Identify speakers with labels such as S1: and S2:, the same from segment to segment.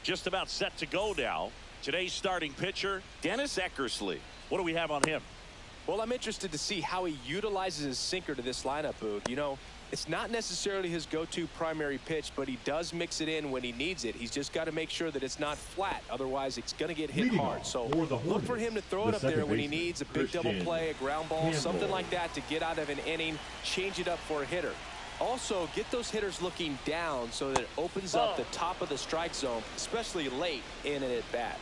S1: Just about set to go now. Today's starting pitcher, Dennis Eckersley. What do we have on him?
S2: Well, I'm interested to see how he utilizes his sinker to this lineup, Boog. You know, it's not necessarily his go-to primary pitch, but he does mix it in when he needs it. He's just got to make sure that it's not flat. Otherwise, it's going to get hit hard. So look for him to throw it up there when he needs a big double play, a ground ball, something like that to get out of an inning, change it up for a hitter. Also, get those hitters looking down so that it opens up the top of the strike zone, especially late in an at-bat.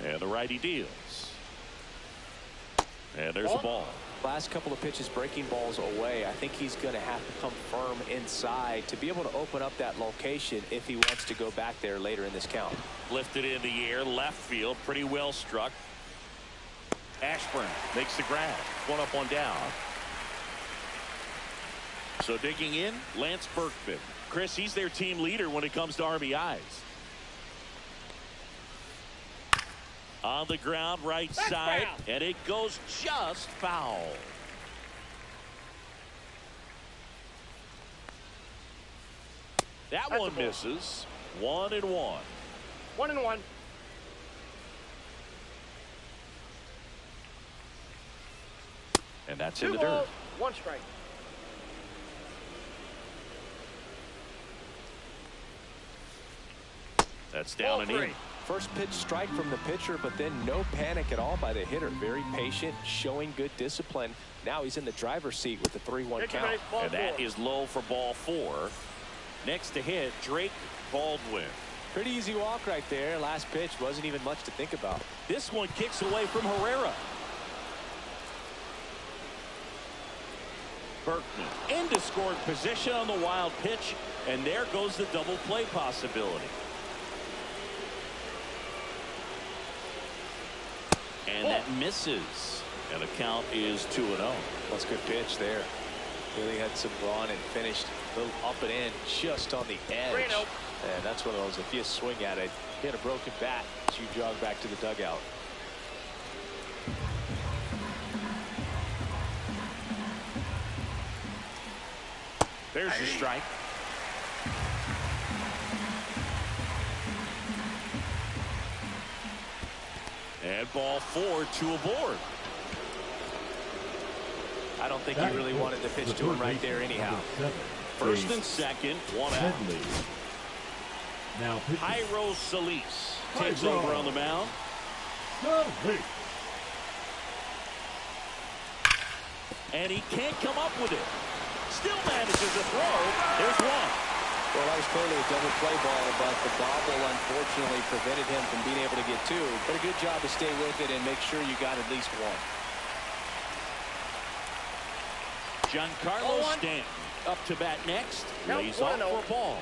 S1: And the righty deals. And there's the ball.
S2: Last couple of pitches breaking balls away. I think he's going to have to come firm inside to be able to open up that location if he wants to go back there later in this count.
S1: Lifted in the air, left field, pretty well struck. Ashburn makes the grab. One up, one down. So digging in, Lance Berkman. Chris, he's their team leader when it comes to RBIs. On the ground, right side, and it goes just foul. That one misses. 1-1.
S3: 1-1.
S1: And that's in the dirt.
S3: 1 strike.
S1: That's down and in.
S2: First pitch strike from the pitcher, but then no panic at all by the hitter. Very patient, showing good discipline. Now he's in the driver's seat with the 3-1 count.
S1: And that is low for ball 4. Next to hit, Drake Baldwin.
S2: Pretty easy walk right there. Last pitch wasn't even much to think about.
S1: This one kicks away from Herrera. Berkman into scoring position on the wild pitch, and there goes the double play possibility. And that misses. And the count is 2-0.
S2: That's a good pitch there. Really had some run and finished a little up and in just on the edge. And that's one of those, if you swing at it, hit a broken bat as you jog back to the dugout.
S1: There's the strike. And ball 4, 2 aboard.
S2: I don't think he really wanted to pitch to him right there anyhow.
S1: First and second, 1 out.
S4: Now
S1: Jairo Solis takes over on the mound. And he can't come up with it. Still manages to throw. There's one.
S2: Well, that was clearly a double play ball, but the bobble unfortunately prevented him from being able to get 2. But a good job to stay with it and make sure you got at least 1.
S1: Giancarlo Stanton up to bat next. Lays off for a ball.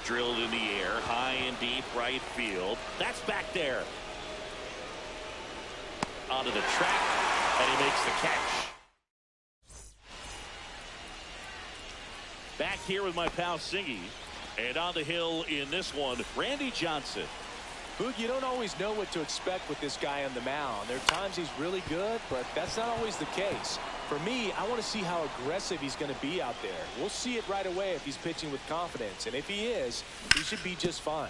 S1: Drilled in the air, high and deep right field. That's back there. Onto the track, and he makes the catch. Back here with my pal Singy. And on the hill in this one, Randy Johnson.
S2: Boog, you don't always know what to expect with this guy on the mound. There are times he's really good, but that's not always the case. For me, I want to see how aggressive he's going to be out there. We'll see it right away if he's pitching with confidence. And if he is, he should be just fine.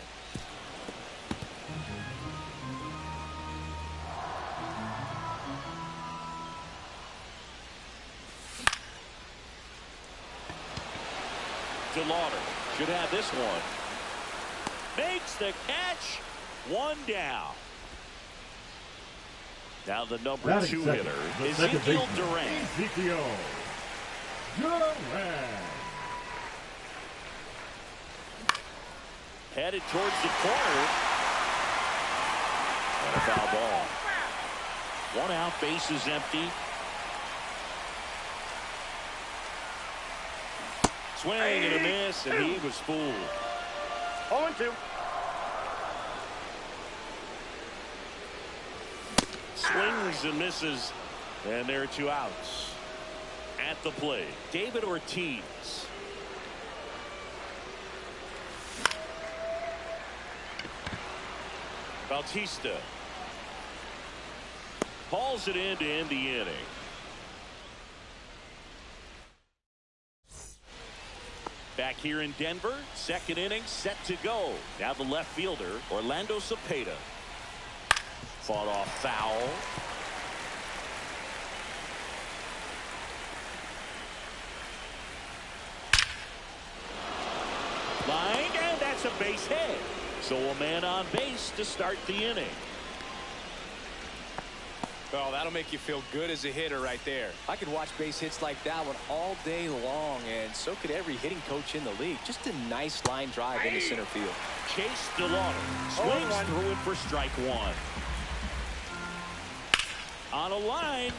S1: DeLauder should have this one. Makes the catch. 1 down. Now the number 2 hitter, Ezekiel Duran. Headed towards the corner. And a foul ball. 1 out, bases empty. Swing and a miss, and he was fooled.
S3: 0-2.
S1: Swings and misses, and there are 2 outs. At the plate, David Ortiz. Bautista hauls it in to end the inning. Back here in Denver, second inning set to go. Now the left fielder, Orlando Cepeda. Fought off foul. Line, and that's a base hit. So a man on base to start the inning.
S2: Oh, that'll make you feel good as a hitter right there. I could watch base hits like that one all day long, and so could every hitting coach in the league. Just a nice line drive into center field.
S1: Chase DeLauder swings through it for strike one. On a line.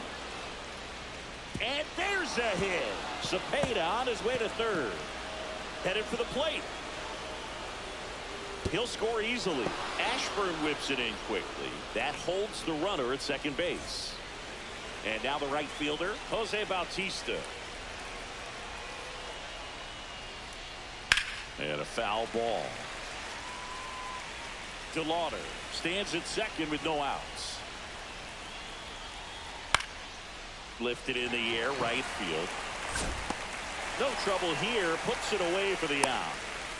S1: And there's a hit. Cepeda on his way to third. Headed for the plate. He'll score easily. Ashburn whips it in quickly. That holds the runner at second base. And now the right fielder, Jose Bautista. And a foul ball. DeLauder stands at second with no outs. Lifted in the air, right field. No trouble here. Puts it away for the out.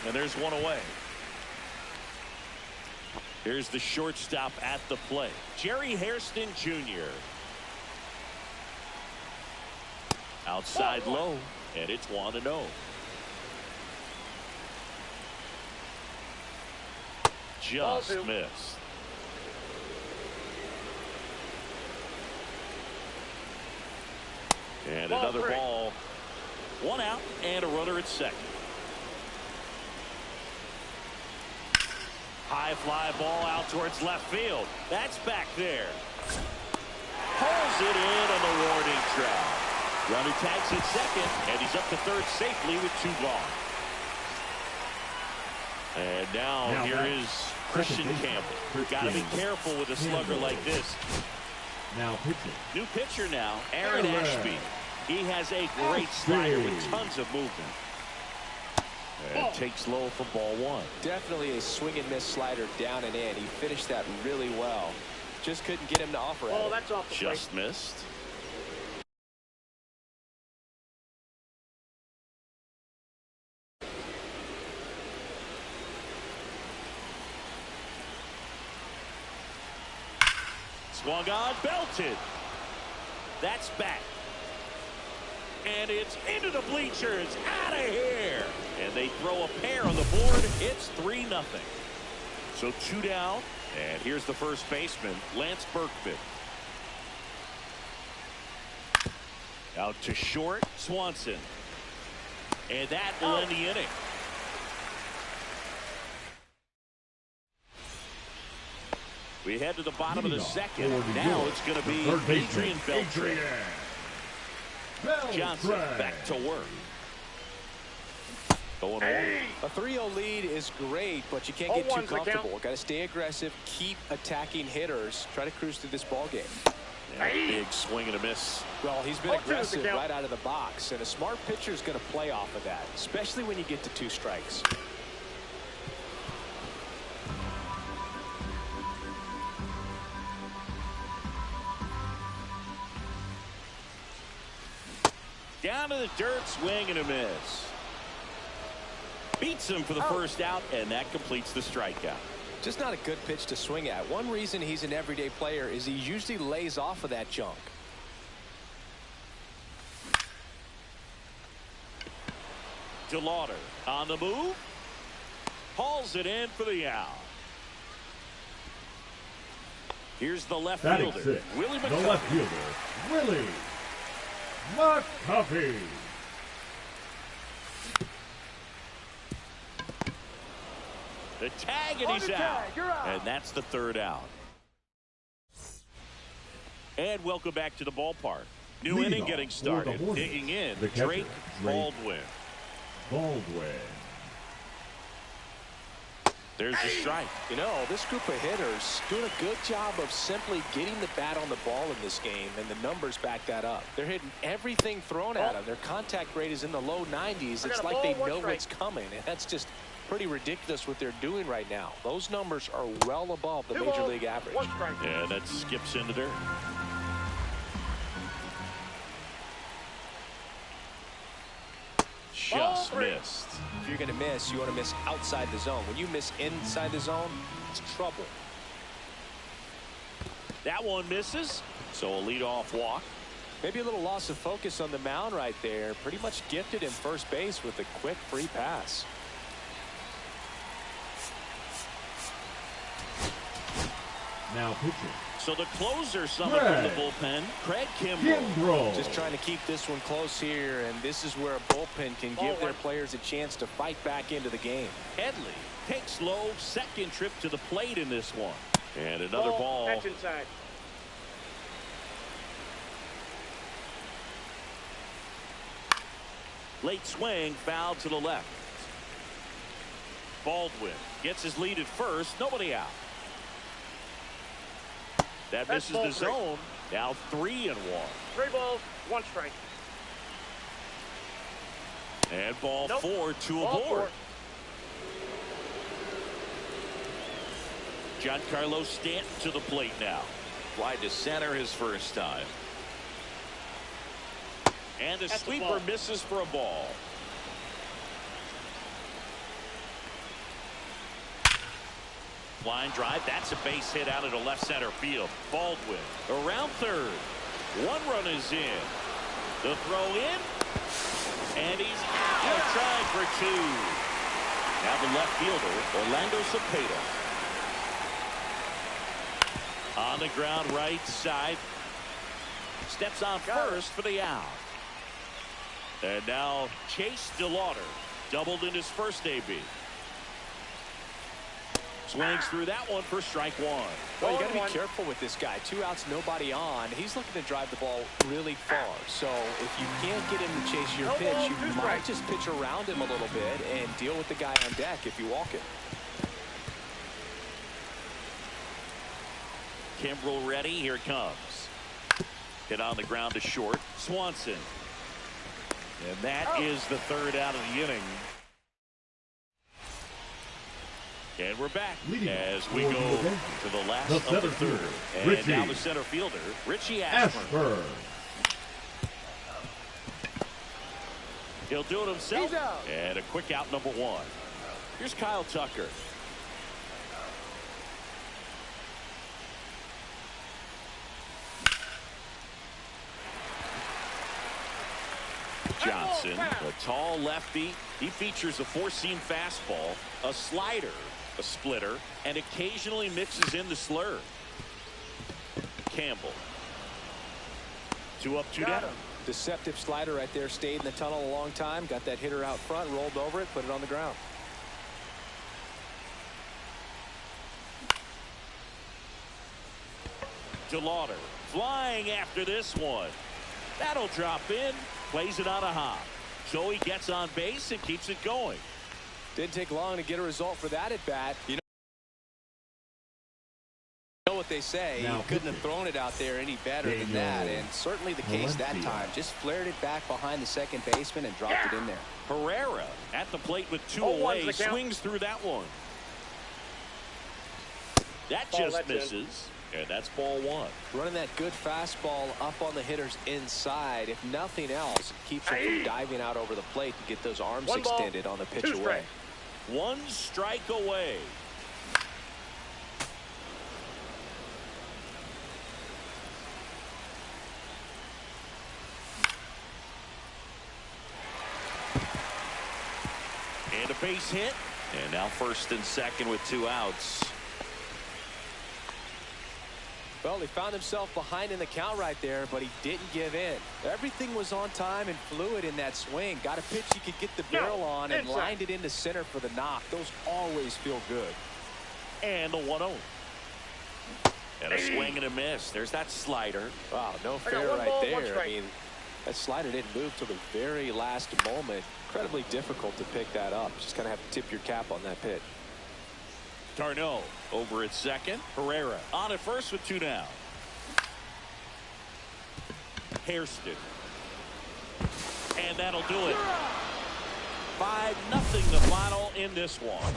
S1: And there's one away. Here's the shortstop at the plate, Jerry Hairston Jr. Outside low, and it's 1-0. Just missed. And another ball. One out and a runner at second. High fly ball out towards left field. That's back there. Pulls it in on the warning track. Runner tags at second, and he's up to third safely with 2 gone. And now here is Christian Campbell. Got to be careful with a slugger like this.
S4: Now pitching.
S1: New pitcher now, Aaron Ashby. He has a great slider with tons of movement. And takes low for ball 1.
S2: Definitely a swing and miss slider down and in. He finished that really well. Just couldn't get him to offer at it.
S3: That's off the plate.
S1: Just missed. Swung on, belted. That's back. And it's into the bleachers. Out of here. And they throw a pair on the board. It's 3-0. So 2 down. And here's the first baseman, Lance Berkman. Out to short, Swanson. And that will end the inning. We head to the bottom of the second. Now it's going to be Adrian Beltre. Johnson back to work. Going away.
S2: A 3-0 lead is great, but you can't get too comfortable. Got to stay aggressive, keep attacking hitters, try to cruise through this ball game.
S1: Yeah, big swing and a miss.
S2: Well, he's been aggressive right out of the box, and a smart pitcher is going to play off of that, especially when you get to 2 strikes.
S1: Down to the dirt, swing and a miss. Beats him for the first out, and that completes the strikeout.
S2: Just not a good pitch to swing at. One reason he's an everyday player is he usually lays off of that junk.
S1: DeLauder on the move. Hauls it in for the out. Here's the left fielder, Willie McCuffey.
S4: The left fielder, Willie McCuffey.
S1: The tag, and he's out. And that's the 3rd out. And welcome back to the ballpark. New inning getting started. Digging in, Drake Baldwin. There's the strike.
S2: You know, this group of hitters doing a good job of simply getting the bat on the ball in this game, and the numbers back that up. They're hitting everything thrown at them. Their contact rate is in the low 90s. It's like they know what's coming, and that's just pretty ridiculous what they're doing right now. Those numbers are well above the major league average.
S1: Yeah, that skips into dirt. just missed.
S2: If you're going to miss, you want to miss outside the zone. When you miss inside the zone, it's trouble.
S1: That one misses, so a leadoff walk.
S2: Maybe a little loss of focus on the mound right there. Pretty much gifted him first base with a quick free pass.
S4: Now pitching.
S1: So the closer summoned from the bullpen, Craig Kimbrell.
S2: Just trying to keep this one close here, and this is where a bullpen can give their players a chance to fight back into the game.
S1: Headley takes low, second trip to the plate in this one. And another ball.
S3: Catch inside.
S1: Late swing, foul to the left. Baldwin gets his lead at first, nobody out. That misses the zone. Now 3-1.
S3: 3 balls, 1 strike.
S1: And ball 4, 2
S3: Ball
S1: aboard.
S3: 4.
S1: Giancarlo Stanton to the plate now. Fly to center his first time. And the sweeper misses for a ball. Line drive. That's a base hit out into left center field. Baldwin around third. 1 run is in. The throw in. And he's out. Trying for 2. Now the left fielder, Orlando Cepeda. On the ground right side. Steps on first for the out. And now Chase DeLauder doubled in his first AB. Swings through that one for strike 1.
S2: Well, you got to be careful with this guy. 2 outs, nobody on. He's looking to drive the ball really far. So if you can't get him to chase your pitch, you might just pitch around him a little bit and deal with the guy on deck if you walk it.
S1: Kimbrell ready. Here it comes. Hit on the ground to short. Swanson. And that is the 3rd out of the inning. And we're back as we go to the last of the 3rd. And now the center fielder, Richie Ashburn. He'll do it himself. And a quick out, number 1. Here's Kyle Tucker. Johnson, a tall lefty. He features a 4-seam fastball, a slider, a splitter, and occasionally mixes in the slurve. Campbell. 2 up, 2 down.
S2: Deceptive slider right there. Stayed in the tunnel a long time. Got that hitter out front, rolled over it, put it on the ground.
S1: DeLauder flying after this one. That'll drop in. Plays it on a hop. So he gets on base and keeps it going.
S2: Didn't take long to get a result for that at bat. You know what they say. He couldn't have thrown it out there any better than that. And certainly the case that time. Just flared it back behind the second baseman and dropped it in there.
S1: Herrera at the plate with 2 away. Swings through that one. That just misses. And that's ball 1.
S2: Running that good fastball up on the hitter's inside. If nothing else, it keeps him from diving out over the plate to get those arms extended on the pitch away.
S1: 1 strike away. And a base hit. And now first and second with 2 outs.
S2: Well, he found himself behind in the count right there, but he didn't give in. Everything was on time and fluid in that swing. Got a pitch he could get the barrel on and lined it into center for the knock. Those always feel good.
S1: And the 1-0. And a swing and a miss. There's that slider.
S2: Wow, no fair right there. I mean, that slider didn't move till the very last moment. Incredibly difficult to pick that up. Just kind of have to tip your cap on that pitch.
S1: Darno over at second. Herrera on at first with 2 down. Hairston. And that'll do it. 5-0 the final in this one.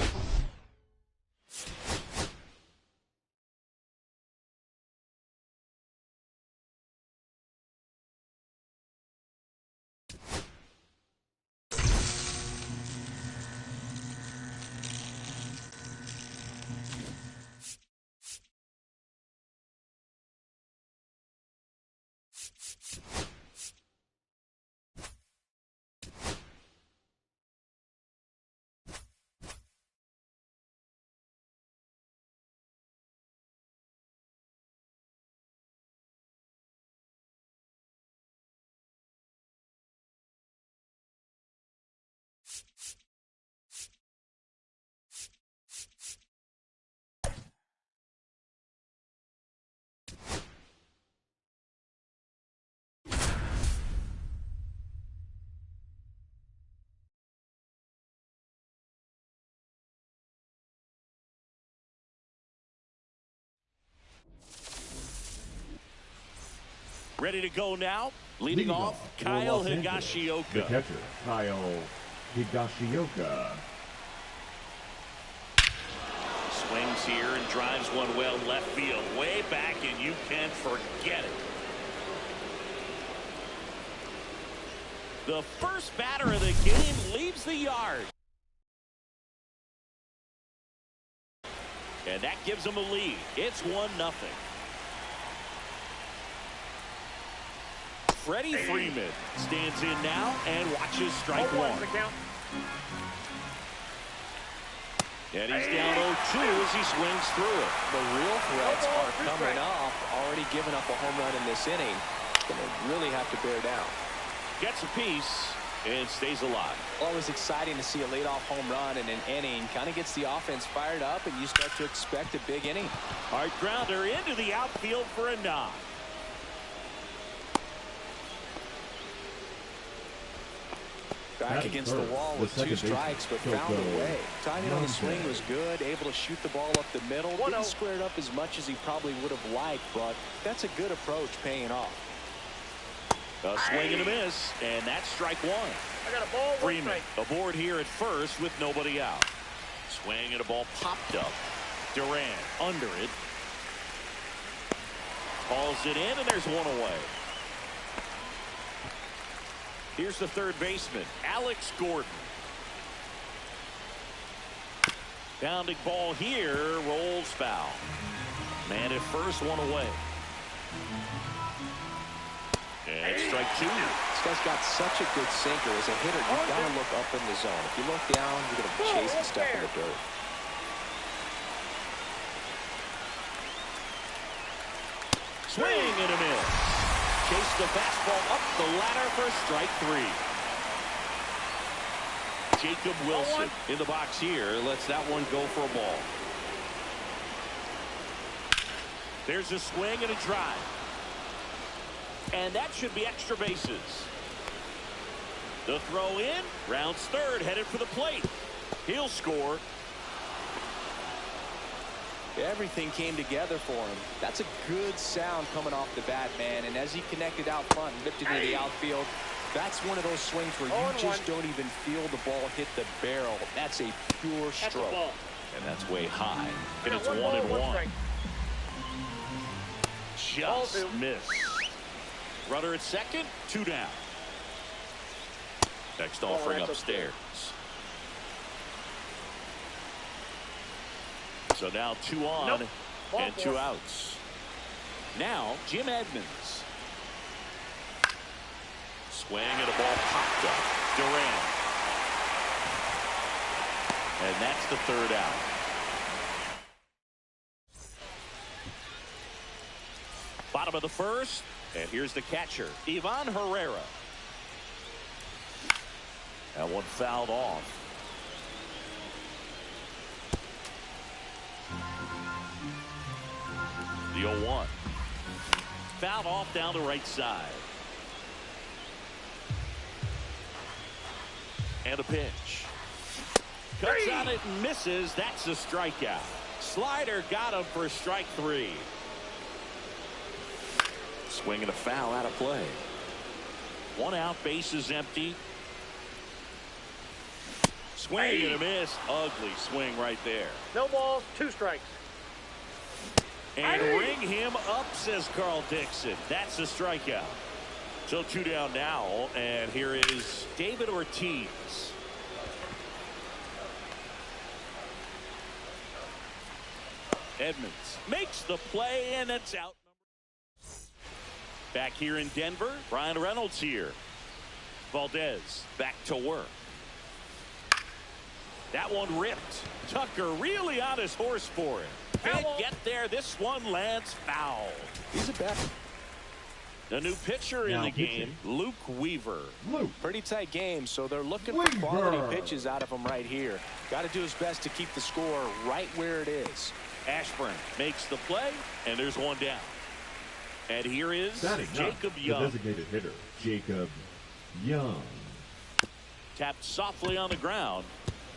S1: Ready to go now. Leading off, Kyle
S4: for Los Angeles,
S1: Higashioka.
S4: The catcher, Kyle Higashioka.
S1: Swings here and drives one well left field. Way back, and you can forget it. The first batter of the game leaves the yard. And that gives them a lead. It's 1-0. Freddie Freeman stands in now and watches strike one. And he's down 0-2 as he swings through it.
S2: The real threats are coming off. Already given up a home run in this inning. Going to really have to bear down.
S1: Gets a piece and stays alive.
S2: Always exciting to see a leadoff home run in an inning. Kind of gets the offense fired up, and you start to expect a big inning.
S1: Hard grounder into the outfield for a knock.
S2: Back against the wall with 2 strikes, but found a way. Timing on the swing was good, able to shoot the ball up the middle. Didn't square it up as much as he probably would have liked, but that's a good approach, paying off.
S1: A swing and a miss, and that's strike one.
S3: I got a ball.
S1: Freeman aboard here at first with nobody out. Swing and a ball popped up. Durant under it. Calls it in, and there's one away. Here's the third baseman, Alex Gordon. Pounding ball here, rolls foul. Man at first, one away. And strike two.
S2: This guy's got such a good sinker. As a hitter, you've got to look up in the zone. If you look down, you're going to chase the stuff in the dirt.
S1: Swing and a miss. Chase the fastball up the ladder for strike three. Jacob Wilson in the box here. Lets that one go for a ball. There's a swing and a drive. And that should be extra bases. The throw in. Rounds third. Headed for the plate. He'll score.
S2: Everything came together for him. That's a good sound coming off the bat, man. And as he connected out front and lifted into the outfield, that's one of those swings where you just don't even feel the ball hit the barrel. That's a pure stroke.
S1: And that's way high. And it's 1-1. Just missed. Runner at second, 2 down. Next offering upstairs. So now 2 on and 2 outs. Now Jim Edmonds. Swing and a ball popped up. Durant. And that's the 3rd out. Bottom of the 1st. And here's the catcher, Ivan Herrera. That one fouled off. The 0-1. Fouled off down the right side. And a pitch. Cuts on it and misses. That's a strikeout. Slider got him for strike 3. Swing and a foul out of play. 1 out, bases empty. Swing and a miss. Ugly swing right there.
S3: No balls, 2 strikes.
S1: And ring him up, says Carl Dixon. That's a strikeout. So 2 down now, and here is David Ortiz. Edmonds makes the play, and it's out. Back here in Denver, Brian Reynolds here. Valdez back to work. That one ripped. Tucker really on his horse for it. Can't get there. This one lands foul.
S2: He's a back.
S1: The new pitcher in the game, Luke Weaver.
S2: Pretty tight game, so they're looking for quality pitches out of him right here. Got to do his best to keep the score right where it is.
S1: Ashburn makes the play, and there's 1 down. And here is Jacob Young.
S4: The designated hitter, Jacob Young.
S1: Tapped softly on the ground.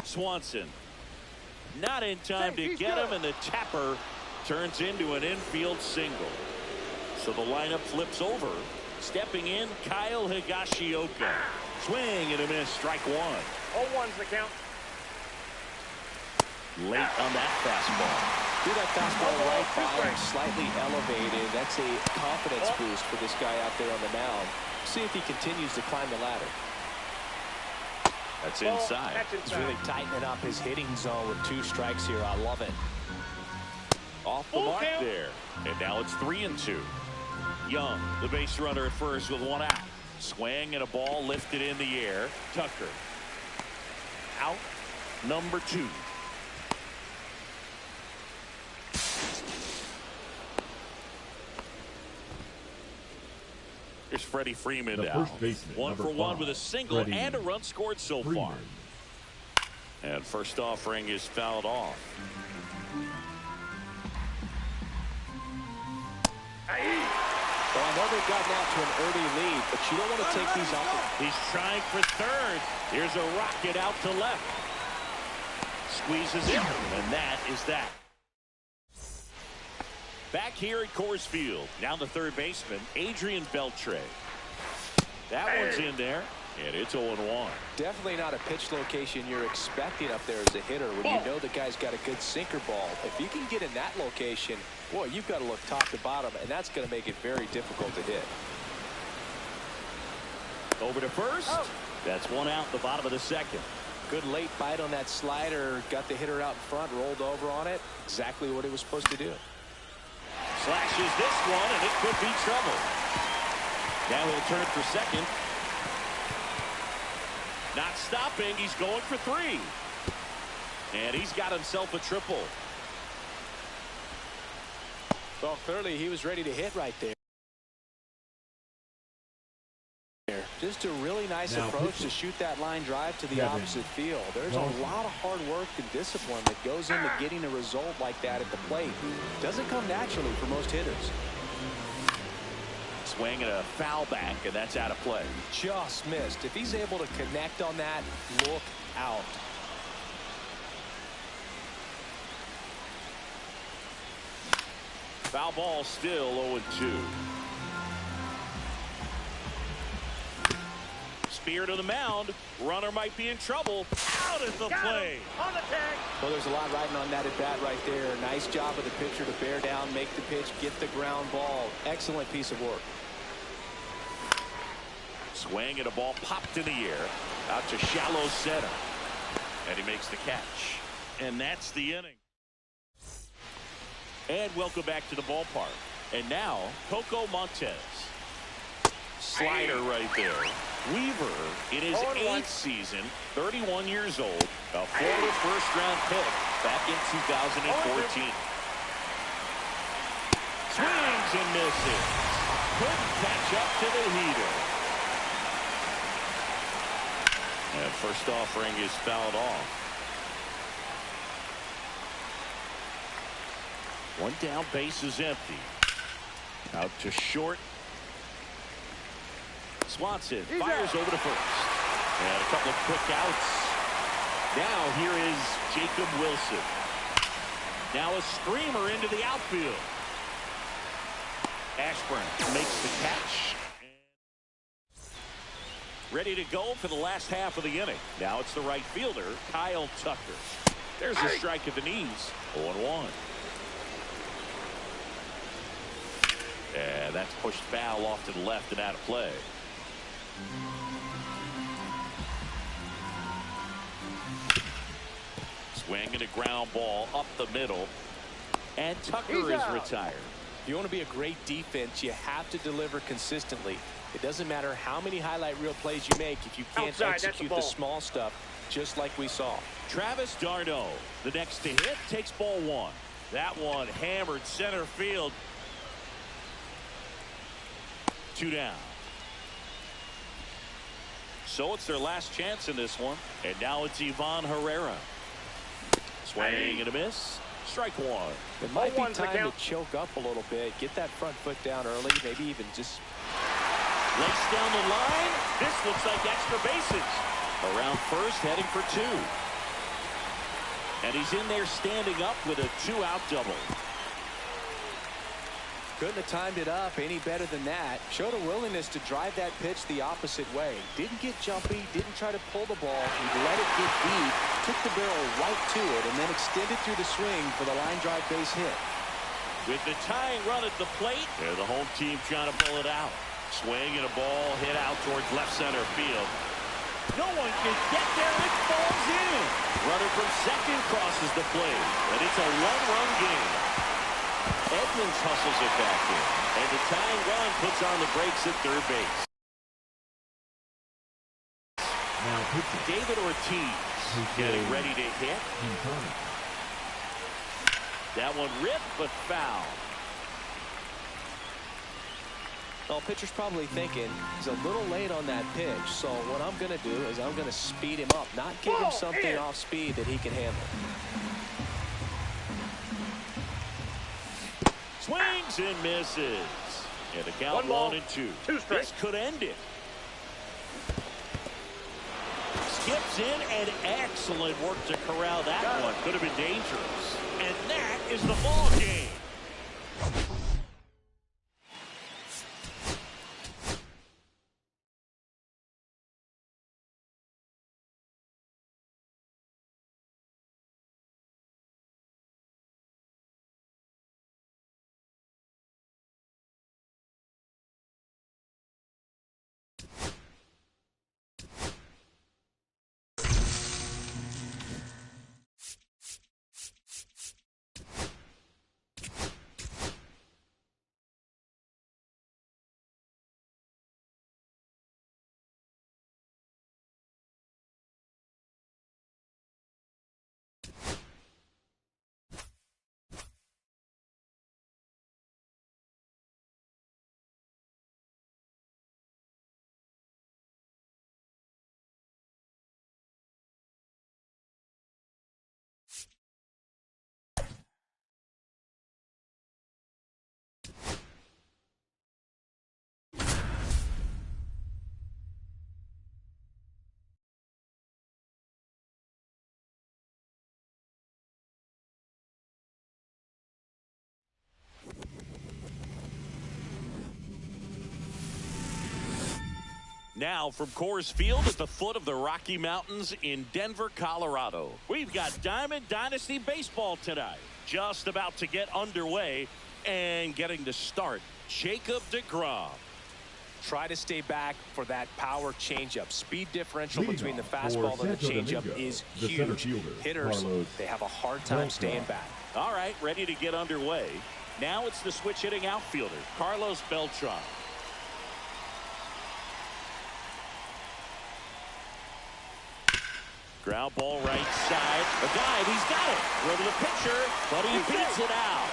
S1: Swanson not in time to get him, and the tapper turns into an infield single. So the lineup flips over. Stepping in, Kyle Higashioka. Swing and a miss, strike one.
S3: 0-1's the count.
S1: Late on that fastball.
S2: Do that fastball right by him, slightly elevated. That's a confidence boost for this guy out there on the mound. See if he continues to climb the ladder.
S1: That's inside.
S2: He's really tightening up his hitting zone with 2 strikes here. I love it.
S1: Off the mark there. And now it's 3-2. Young, the base runner at first with 1 out. Swing and a ball lifted in the air. Tucker. Out number 2. Here's Freddie Freeman now. 1 for 1 with a single and a run scored so far. And first offering is fouled off.
S2: Well, I know they've gotten out to an early lead, but you don't want to take these off.
S1: He's trying for third. Here's a rocket out to left. Squeezes in, and that is that. Back here at Coors Field, now the third baseman, Adrian Beltre. That one's in there, and it's 0-1.
S2: Definitely not a pitch location you're expecting up there as a hitter when you know the guy's got a good sinker ball. If you can get in that location, boy, you've got to look top to bottom, and that's going to make it very difficult to hit.
S1: Over to first. That's 1 out, the bottom of the second.
S2: Good late bite on that slider. Got the hitter out in front, rolled over on it. Exactly what he was supposed to do.
S1: Slashes this one, and it could be trouble. Now he'll turn for second. Not stopping. He's going for 3. And he's got himself a triple.
S2: Well, clearly he was ready to hit right there. Just a really nice approach to shoot that line drive to the opposite field. There's a lot of hard work and discipline that goes into getting a result like that at the plate. Doesn't come naturally for most hitters.
S1: Swing and a foul back, and that's out of play.
S2: Just missed. If he's able to connect on that, look out.
S1: Foul ball, still 0-2. Spear to the mound. Runner might be in trouble. Out at the plate.
S3: On the tag.
S2: Well, there's a lot riding on that at bat right there. Nice job of the pitcher to bear down, make the pitch, get the ground ball. Excellent piece of work.
S1: Swing and a ball popped in the air. Out to shallow center. And he makes the catch. And that's the inning. And welcome back to the ballpark. And now, Coco Montez. Slider right there. Weaver in his 8th season, 31 years old, a Florida first-round pick back in 2014. Swings and misses. Couldn't catch up to the heater. And first offering is fouled off. 1 down, base is empty. Out to short. Swanson fires over to first. And a couple of quick outs. Now here is Jacob Wilson. Now a screamer into the outfield. Ashburn makes the catch. Ready to go for the last half of the inning. Now it's the right fielder, Kyle Tucker. There's a strike at the knees. 0-1. And that's pushed foul off to the left and out of play. Swing and a ground ball up the middle. And Tucker is retired.
S2: If you want to be a great defense, you have to deliver consistently. It doesn't matter how many highlight reel plays you make if you can't execute the small stuff, just like we saw.
S1: Travis d'Arnaud, the next to hit, takes ball 1. That one hammered center field. 2 down. So it's their last chance in this one. And now it's Ivan Herrera. Swing and a miss. Strike 1.
S2: It might be time to choke up a little bit. Get that front foot down early. Maybe even just
S1: lace down the line. This looks like extra bases. Around first, heading for 2. And he's in there standing up with a 2-out double.
S2: Couldn't have timed it up any better than that. Showed a willingness to drive that pitch the opposite way. Didn't get jumpy, didn't try to pull the ball. He let it get deep, took the barrel right to it, and then extended through the swing for the line drive base hit.
S1: With the tying run at the plate, and the home team trying to pull it out. Swing and a ball hit out towards left center field. No one can get there. It falls in. Runner from second crosses the plate, and it's a one-run game. Edmonds hustles it back in, and the tying run puts on the brakes at third base.
S4: Now pitching.
S1: David Ortiz getting ready to hit. That one ripped, but foul.
S2: Well, pitcher's probably thinking he's a little late on that pitch, so what I'm going to do is I'm going to speed him up, not give him something off speed that he can handle.
S1: Swings and misses. And the count 1-2.
S3: Two strikes.
S1: This could end it. Skips in, and excellent work to corral that one. Could have been dangerous. And that is the ball game. Now from Coors Field at the foot of the Rocky Mountains in Denver, Colorado. We've got Diamond Dynasty Baseball tonight. Just about to get underway and getting to start. Jacob deGrom.
S2: Try to stay back for that power changeup. Speed differential between the fastball and the changeup is huge. Hitters, they have a hard time staying back.
S1: All right, ready to get underway. Now it's the switch hitting outfielder, Carlos Beltran. Ground ball right side. A dive. He's got it. Over the pitcher, but he beats it out.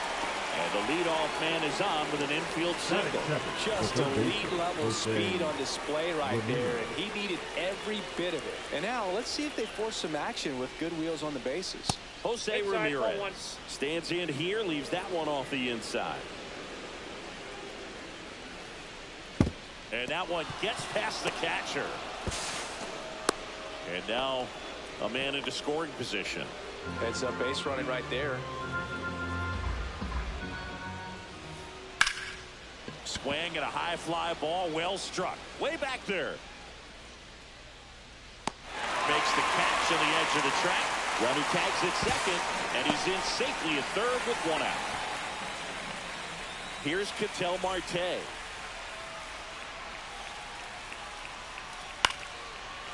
S1: And the leadoff man is on with an infield single.
S2: Just elite level speed on display right there, and he needed every bit of it. And now let's see if they force some action with good wheels on the bases.
S1: Jose Ramirez stands in here, leaves that one off the inside. And that one gets past the catcher. And now a man into scoring position.
S2: Heads up base running right there.
S1: Swing and a high fly ball, well struck. Way back there. Makes the catch on the edge of the track. Runner tags at second, and he's in safely at third with one out. Here's Ketel Marte.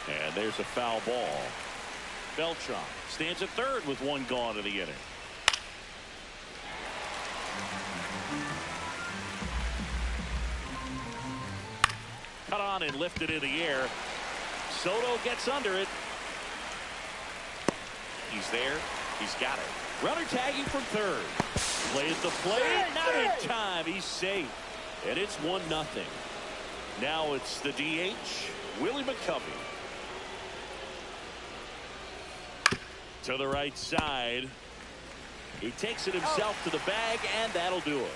S1: And there's a foul ball. Beltran stands at third with one gone in the inning. Cut on and lifted in the air. Soto gets under it. He's there. He's got it. Runner tagging from third. Plays the play. Not in time. He's safe. And it's 1-0. Now it's the DH, Willie McCovey. To the right side. He takes it himself to the bag, and that'll do it.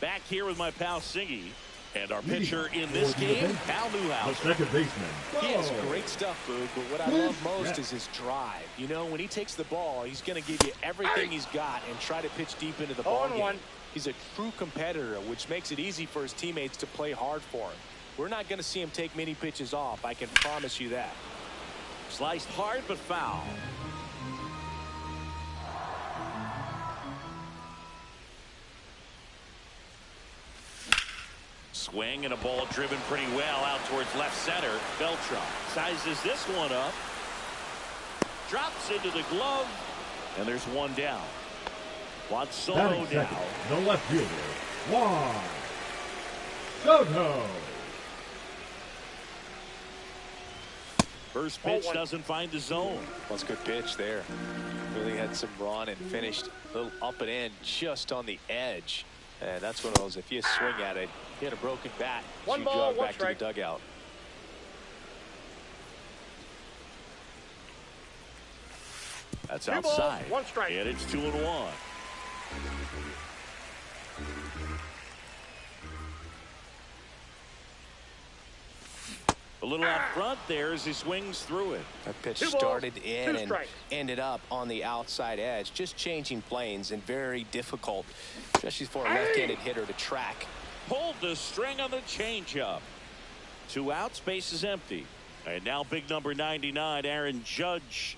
S1: Back here with my pal Singy. And our pitcher in this game, Cal
S4: The
S1: Newhouse.
S4: second baseman.
S2: He has
S4: Go.
S2: great stuff, Boog, but what I love most is his drive. You know, when he takes the ball, he's going to give you everything he's got and try to pitch deep into the ball game. He's a true competitor, which makes it easy for his teammates to play hard for him. We're not going to see him take many pitches off. I can promise you that.
S1: Sliced hard but foul. Swing and a ball driven pretty well out towards left center. Beltran sizes this one up. Drops into the glove. And there's one down. Juan Soto
S4: Batting
S1: now.
S4: second, the left fielder, Juan Soto.
S1: First pitch doesn't find the zone.
S2: Well, it's a good pitch there. Really had some run and finished a little up and in just on the edge. And that's one of those, if you swing at it, you had a broken bat,
S3: One
S2: you
S3: ball,
S2: jog
S3: one
S2: back
S3: strike.
S2: to the dugout.
S1: That's
S3: Two balls,
S1: outside.
S3: one strike.
S1: And it's 2-1. A little out front there as he swings through it.
S2: That pitch
S3: Two balls,
S2: started
S3: two
S2: in and
S3: strikes.
S2: ended up on the outside edge, just changing planes and very difficult, especially for a left-handed hitter to track.
S1: Pulled the string on the changeup. 2 outs, base is empty. And now big number 99, Aaron Judge.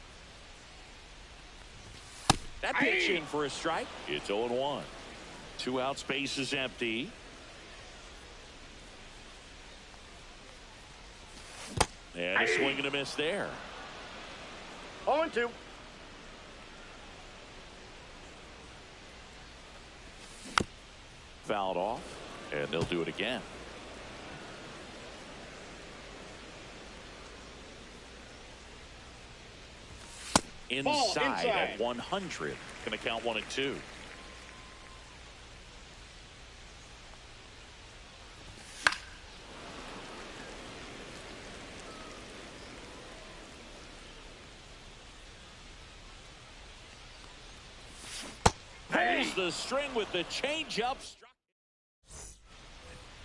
S1: That pitch in for a strike. It's 0-1. 2 outs, base is empty. And a swing and a miss there.
S3: 0-2.
S1: Fouled off, and they'll do it again. Inside at 100. Going to count 1 and 2. Pulls the string with the changeup.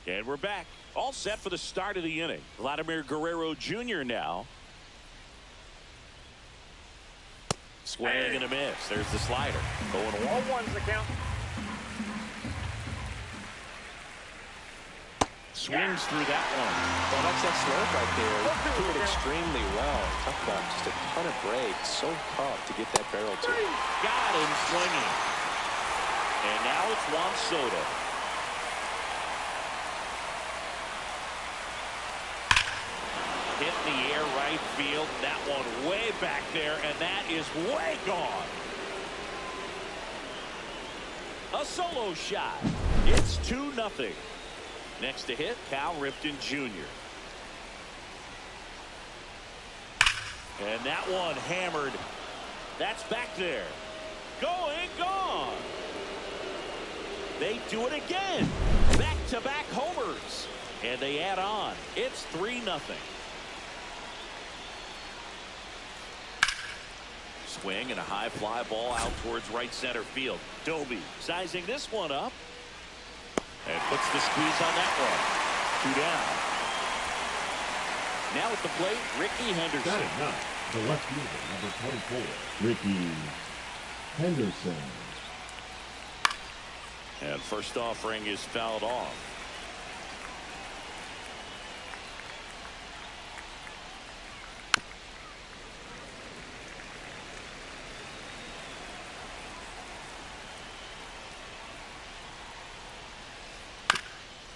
S1: And we're back. All set for the start of the inning. Vladimir Guerrero Jr. now. Swing and a miss. There's the slider. Going
S3: 0-1's the count.
S1: swings through that one.
S2: Well, that's that slurve right there. Threw it extremely well. Talk about just a ton of break. So tough to get that barrel to.
S1: Got him swinging. And now it's Juan Soto. Hit in the air right field. That one way back there, and that is way gone. A solo shot. It's 2-0. Next to hit, Cal Ripken Jr. And that one hammered. That's back there. Going, gone. They do it again. Back-to-back homers. And they add on. It's 3-0. Swing and a high fly ball out towards right center field. Doby sizing this one up. And puts the squeeze on that one. 2 down. Now at the plate, Ricky Henderson.
S4: Batting ninth, the left fielder, number 24, Ricky Henderson.
S1: And first offering is fouled off.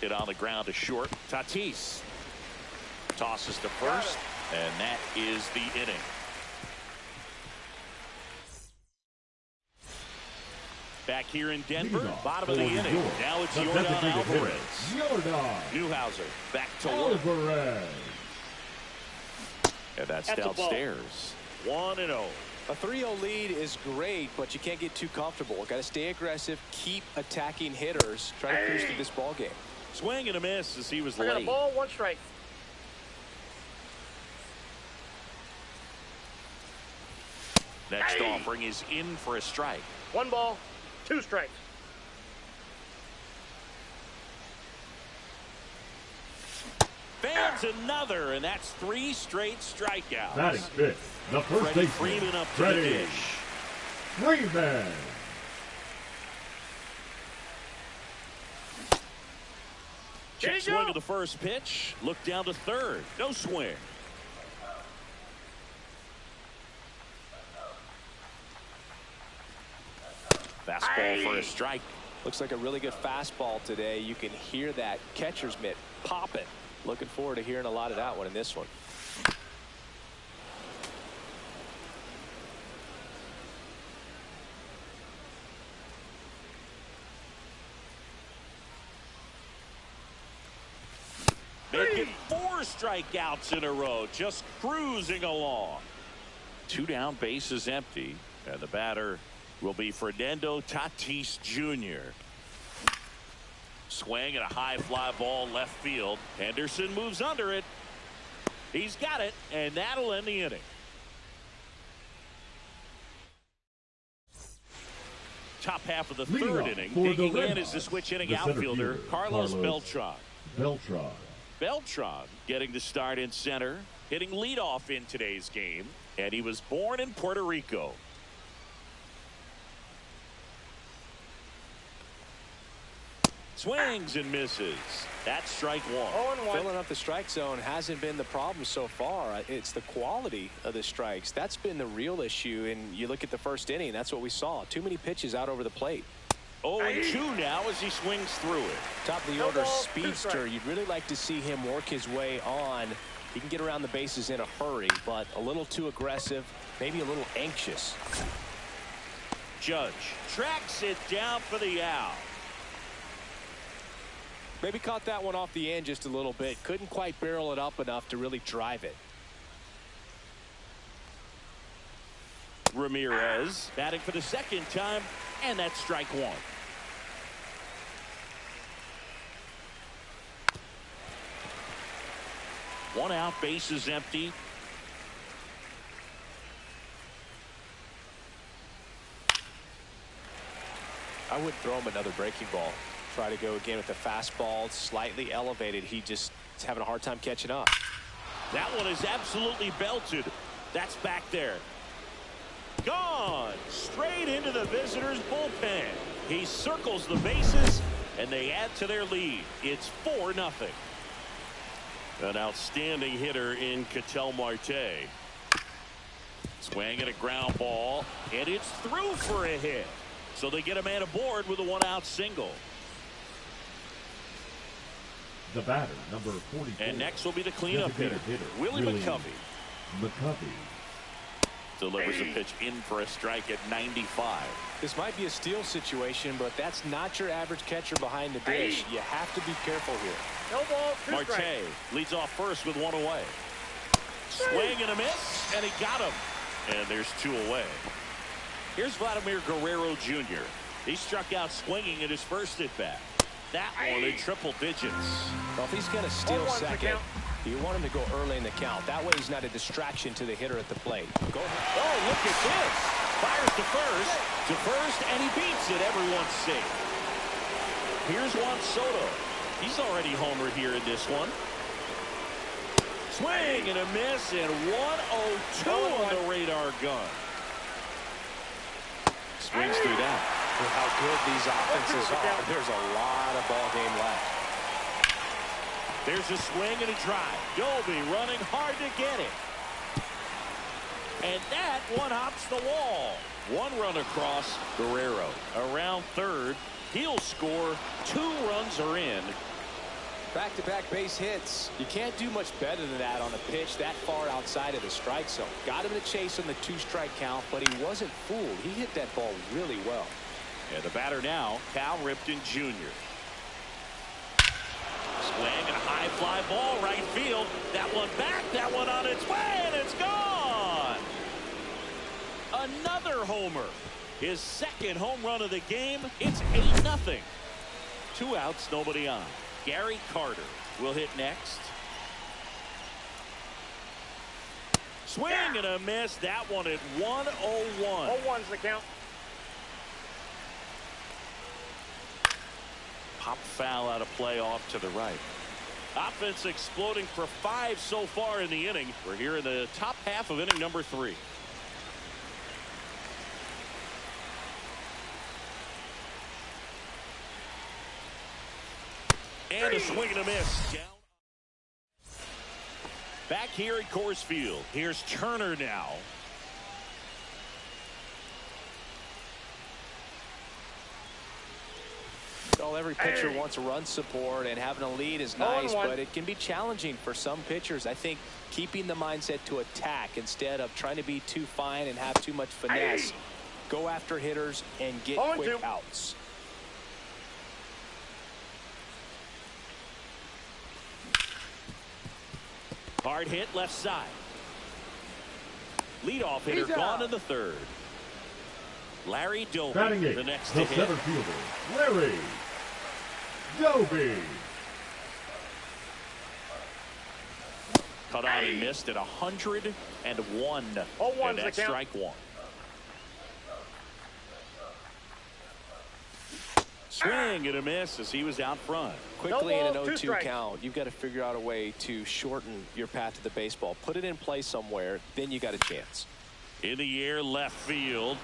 S1: Hit on the ground to short. Tatis tosses to first, and that is the inning. Back here in Denver, bottom of the inning. Now it's Jordan Alvarez. Newhouser back to work.
S4: Alvarez.
S1: And that's downstairs. 1-0.
S2: A 3-0 lead is great, but you can't get too comfortable. Got to stay aggressive, keep attacking hitters, try to cruise through this ball game.
S1: Swing and a miss as he was
S3: I got a
S1: late.
S3: ball, 1 strike.
S1: Next offering is in for a strike.
S3: 1 ball, 2 strikes.
S1: That's another, and that's 3 straight strikeouts.
S4: Batting fifth, the first
S1: Freddie
S4: baseman,
S1: Freeman up to the
S4: Freddie
S1: dish.
S4: Freeman.
S1: Check swing of the first pitch. Look down to third. No swing. Fastball for a strike.
S2: Looks like a really good fastball today. You can hear that catcher's mitt popping. Looking forward to hearing a lot of that one in this one.
S1: Making 4 strikeouts in a row, just cruising along. 2 down, bases empty, and the batter will be Fernando Tatis Jr. Swing and a high fly ball left field. Henderson moves under it. He's got it, and that'll end the inning. Top half of the third inning. Digging in is the switch hitting outfielder Carlos Beltran. Beltran getting the start in center, hitting leadoff in today's game, and he was born in Puerto Rico. Swings and misses. That's strike 1.
S2: Filling up the strike zone hasn't been the problem so far. It's the quality of the strikes. That's been the real issue. And you look at the first inning, that's what we saw. Too many pitches out over the plate.
S1: 0-2 now as he swings through it.
S2: Top of the order speedster. You'd really like to see him work his way on. He can get around the bases in a hurry, but a little too aggressive, maybe a little anxious.
S1: Judge tracks it down for the out.
S2: Maybe caught that one off the end just a little bit. Couldn't quite barrel it up enough to really drive it.
S1: Ramirez batting for the second time, and that's strike 1. One out, bases empty.
S2: I wouldn't throw him another breaking ball. Try to go again with the fastball, slightly elevated. He just is having a hard time catching up.
S1: That one is absolutely belted. That's back there. Gone straight into the visitors' bullpen. He circles the bases, and they add to their lead. It's 4-0. An outstanding hitter in Ketel Marte. Swing and a ground ball, and it's through for a hit. So they get a man aboard with a 1-out single.
S4: The batter, number 44.
S1: And next will be the cleanup hitter, Willie McCovey. Delivers a pitch in for a strike at 95.
S2: This might be a steal situation, but that's not your average catcher behind the dish. You have to be careful here.
S3: No ball, 2
S1: Marte
S3: strikes.
S1: leads off first with 1 away. Swing and a miss, and he got him. And there's 2 away. Here's Vladimir Guerrero Jr. He struck out swinging in his first at bat. That one in triple digits.
S2: Well, if he's going to steal
S3: 0-1's the
S2: second,
S3: count.
S2: you want him to go early in the count. That way he's not a distraction to the hitter at the plate. Go ahead.
S1: Oh, look at this. Fires to first, and he beats it. Everyone's safe. Here's Juan Soto. He's already homered here in this one. Swing and a miss, and 1-0-2 on the radar gun. Swings through that.
S2: With how good these offenses are, there's a lot of ball game left.
S1: There's a swing and a drive. Dolby running hard to get it. And that one hops the wall. 1 run across. Guerrero around third. He'll score. 2 runs are in.
S2: Back-to-back base hits. You can't do much better than that on a pitch that far outside of the strike zone. Got him to chase on the 2-strike count, but he wasn't fooled. He hit that ball really well.
S1: And the batter now, Cal Ripken Jr. Swing and a high fly ball right field. That one back, that one on its way, and it's gone. Another homer. His second home run of the game. It's 8-0. 2 outs, nobody on. Gary Carter will hit next. Swing and a miss. That one at 1-0-1.
S3: 0-1's the count.
S1: Pop foul out of play off to the right. Offense exploding for 5 so far in the inning. We're here in the top half of inning number 3. And a swing and a miss. Down. Back here at Coors Field. Here's Turner now.
S2: Well, every pitcher wants run support, and having a lead is nice, but it can be challenging for some pitchers. I think keeping the mindset to attack instead of trying to be too fine and have too much finesse. Go after hitters and get quick outs.
S1: Hard hit left side. Leadoff hitter gone in the 3rd. Larry Doby, the next to hit.
S4: Center fielder, Larry Doby.
S1: Cut out and missed at 101. And that's strike 1. Swing and a miss as he was out front.
S2: Quickly in an 0-2 count, you've got to figure out a way to shorten your path to the baseball. Put it in play somewhere, then you got a chance.
S1: In the air, left field.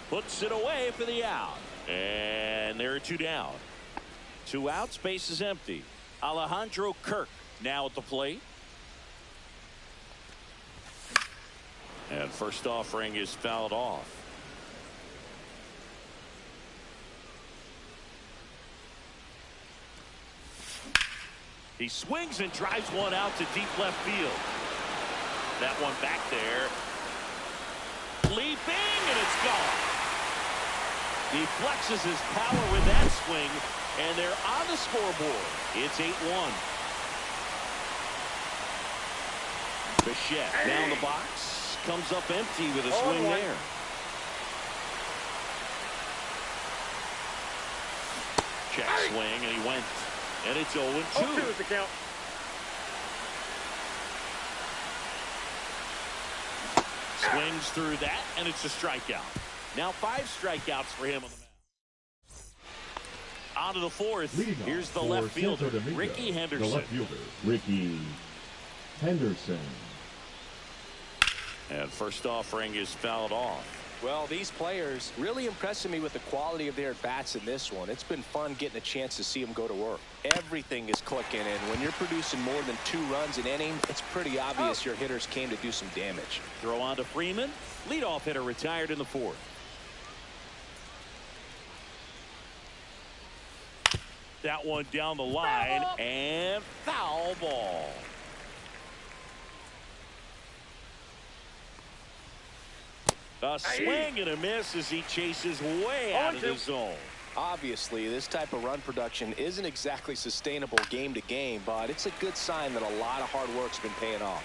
S1: Puts it away for the out. And there are 2 down. 2 outs, base is empty. Alejandro Kirk now at the plate. And first offering is fouled off. He swings and drives one out to deep left field. That one back there. Leaping, and it's gone. He flexes his power with that swing, and they're on the scoreboard. It's 8-1. Bichette down the box. Comes up empty with a swing there. Check swing, and he went. And it's 0-2.
S3: 0-2 is the count.
S1: Swings through that, and it's a strikeout. Now 5 strikeouts for him on the mound. On to the 4th. Here's the left fielder, Ricky Henderson.
S4: The left fielder, Ricky Henderson.
S1: And first offering is fouled off.
S2: Well, these players really impressing me with the quality of their at-bats in this one. It's been fun getting a chance to see them go to work. Everything is clicking, and when you're producing more than 2 runs an inning, it's pretty obvious your hitters came to do some damage.
S1: Throw on to Freeman. Leadoff hitter retired in the 4th. That one down the line, and foul ball. A swing and a miss as he chases way out of the zone.
S2: Obviously, this type of run production isn't exactly sustainable game to game, but it's a good sign that a lot of hard work's been paying off.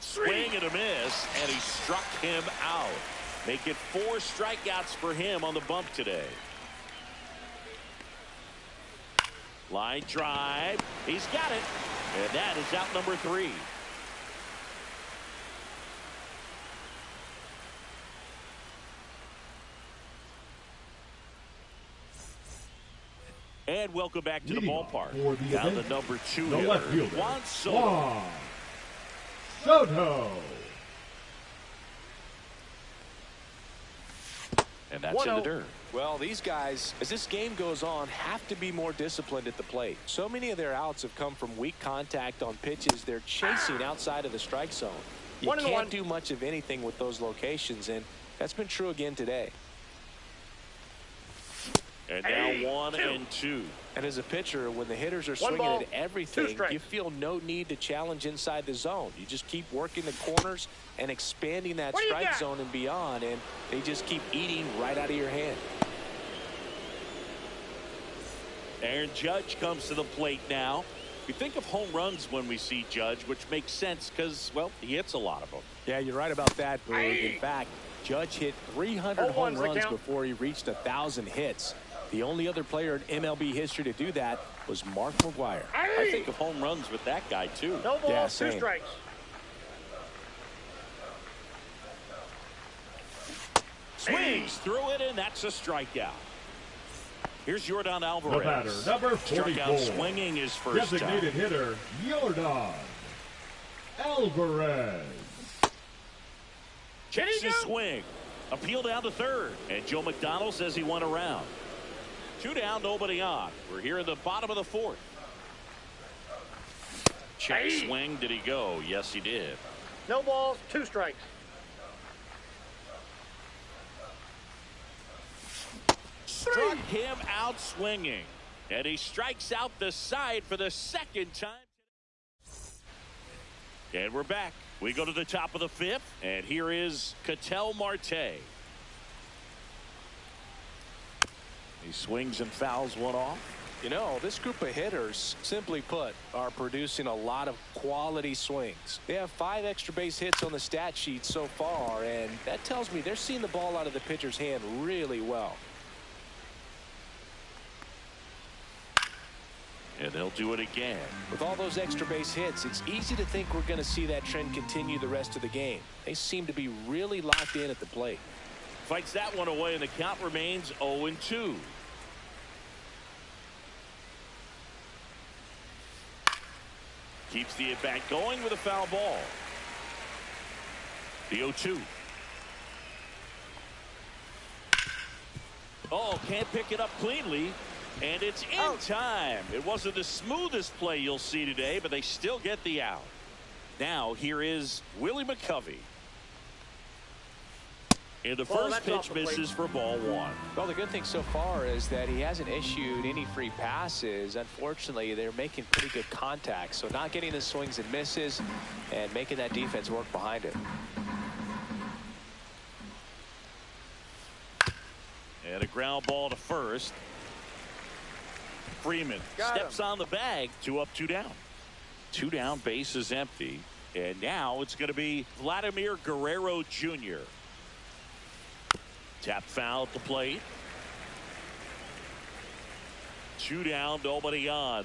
S1: Swing and a miss, and he struck him out. Make it 4 strikeouts for him on the bump today. Line drive. He's got it. And that is out number 3. And welcome back to the ballpark. Now the number 2 hitter, Juan Soto. And that's in the dirt.
S2: Well, these guys, as this game goes on, have to be more disciplined at the plate. So many of their outs have come from weak contact on pitches they're chasing outside of the strike zone. You can't do much of anything with those locations, and that's been true again today.
S1: And now 1 and 2.
S2: And as a pitcher, when the hitters are swinging at everything, you feel no need to challenge inside the zone. You just keep working the corners and expanding that strike zone and beyond, and they just keep eating right out of your hand.
S1: Aaron Judge comes to the plate now. We think of home runs when we see Judge, which makes sense because, well, he hits a lot of them.
S2: Yeah, you're right about that, Boog. In fact, Judge hit 300 home runs before he reached 1,000 hits. The only other player in MLB history to do that was Mark McGwire.
S1: I think of home runs with that guy, too.
S3: No balls,
S2: yeah,
S3: 2
S2: same.
S3: strikes.
S1: Swings through it, and that's a strikeout. Here's Yordan
S4: The
S1: Alvarez.
S4: batter, number
S1: Struck
S4: 44.
S1: out swinging his first
S4: Designated
S1: time.
S4: hitter, Yordan Alvarez.
S1: Checks his swing. Appeal down to third. And Joe McDonald says he went around. 2 down, nobody on. We're here in the bottom of the 4th. Check swing. Did he go? Yes, he did.
S3: No balls, 2 strikes.
S1: Struck him out swinging. And he strikes out the side for the 2nd time. And we're back. We go to the top of the 5th. And here is Ketel Marte. He swings and fouls one off.
S2: You know, this group of hitters, simply put, are producing a lot of quality swings. They have 5 extra base hits on the stat sheet so far, and that tells me they're seeing the ball out of the pitcher's hand really well.
S1: And they'll do it again.
S2: With all those extra base hits, it's easy to think we're going to see that trend continue the rest of the game. They seem to be really locked in at the plate.
S1: Fights that one away, and the count remains 0-2. Keeps the at-bat going with a foul ball. The 0-2. Oh, can't pick it up cleanly. And it's in time. It wasn't the smoothest play you'll see today, but they still get the out. Now here is Willie McCovey. And the first pitch misses for ball 1.
S2: Well, the good thing so far is that he hasn't issued any free passes. Unfortunately, they're making pretty good contact. So not getting the swings and misses and making that defense work behind it.
S1: And a ground ball to first. Freeman steps on the bag. 2 up, 2 down. 2 down, base is empty. And now it's going to be Vladimir Guerrero Jr. Tap foul at the plate. 2 down, nobody on.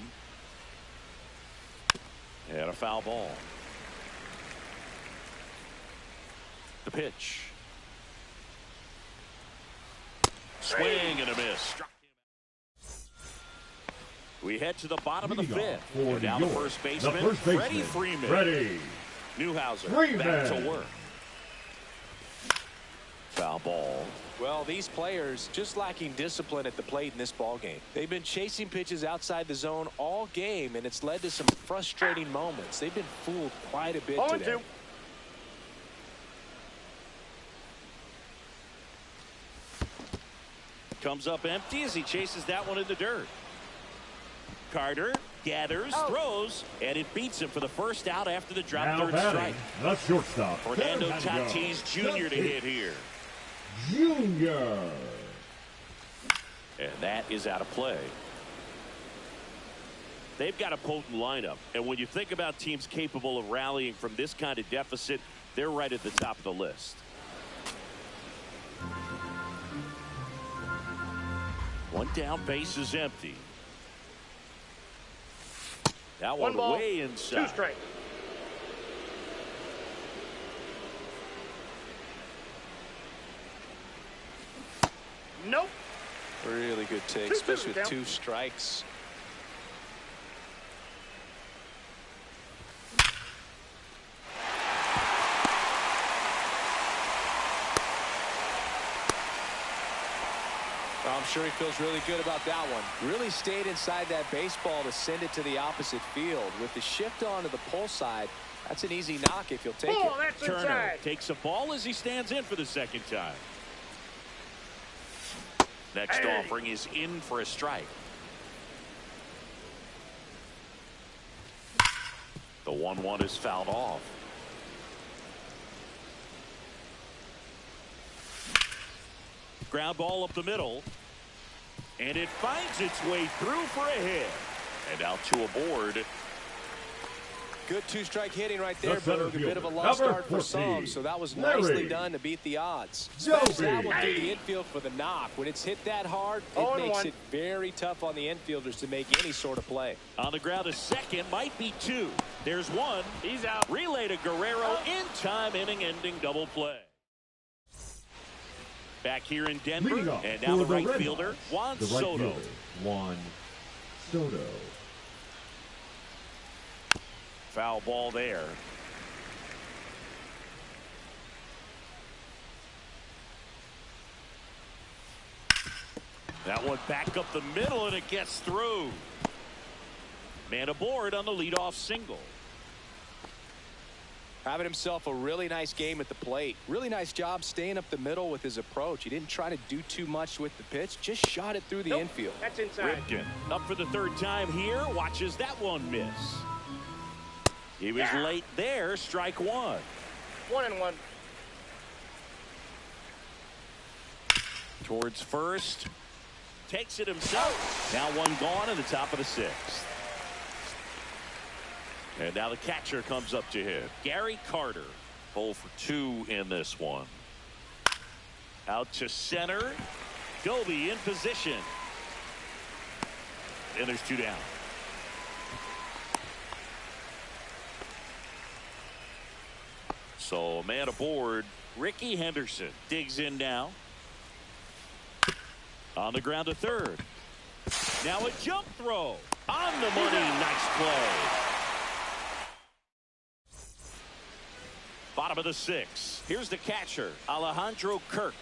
S1: And a foul ball. The pitch. Swing and a miss. We head to the bottom of the 5th. And down the first baseman, Freddie Freeman.
S4: Freddie
S1: Newhouser back to work. Foul ball.
S2: Well, these players just lacking discipline at the plate in this ball game. They've been chasing pitches outside the zone all game, and it's led to some frustrating moments. They've been fooled quite a bit today.
S3: 0-2.
S1: Comes up empty as he chases that one in the dirt. Carter gathers, throws, and it beats him for the first out after the drop.
S4: Now
S1: third strike.
S4: The shortstop,
S1: Fernando Tatis Jr. to hit here.
S4: Junior.
S1: And that is out of play. They've got a potent lineup, and when you think about teams capable of rallying from this kind of deficit, they're right at the top of the list. One down, base is empty. That one
S3: ball,
S1: way inside.
S3: 2 strikes. Nope.
S2: Really good take,
S3: 2-2
S2: especially with
S3: count.
S2: 2 strikes. I'm sure he feels really good about that one. Really stayed inside that baseball to send it to the opposite field. With the shift on to the pull side, that's an easy knock if you'll take it.
S3: That's
S1: Turner
S3: inside.
S1: takes a ball as he stands in for the 2nd time. Next offering is in for a strike. The 1-1 is fouled off. Ground ball up the middle. And it finds its way through for a hit. And now 2 aboard.
S2: Good 2-strike hitting right there,
S4: center
S2: Boog. A bit of a
S4: fielder,
S2: lost
S4: number
S2: start for
S4: 14,
S2: some, so that was
S4: Larry
S2: nicely done to beat the odds.
S4: Joby.
S2: That one through the infield for the knock. When it's hit that hard, it makes
S3: 0-1.
S2: it very tough on the infielders to make any sort of play.
S1: On the ground, a second, might be 2. There's 1.
S3: He's out.
S1: Relay to Guerrero in time, inning-ending double play. Back here in Denver,
S4: Leading off
S1: and now
S4: for
S1: the right
S4: Red
S1: fielder,
S4: Sox,
S1: Juan
S4: the right
S1: Soto.
S4: fielder, Juan Soto.
S1: Foul ball there. That one back up the middle, and it gets through. Man aboard on the leadoff single.
S2: Having himself a really nice game at the plate. Really nice job staying up the middle with his approach. He didn't try to do too much with the pitch, just shot it through the infield.
S3: That's inside.
S1: Ripken up for the third time here, watches that one miss. He was late there, strike one.
S3: 1-1.
S1: Towards first, takes it himself. Now one gone in the top of the sixth. And now the catcher comes up to him. Gary Carter, 0 for 2 in this one. Out to center. Goby in position. And there's 2 down. So man aboard. Ricky Henderson digs in now. On the ground to third. Now a jump throw. On the money. Nice play. Bottom of the sixth. Here's the catcher, Alejandro Kirk.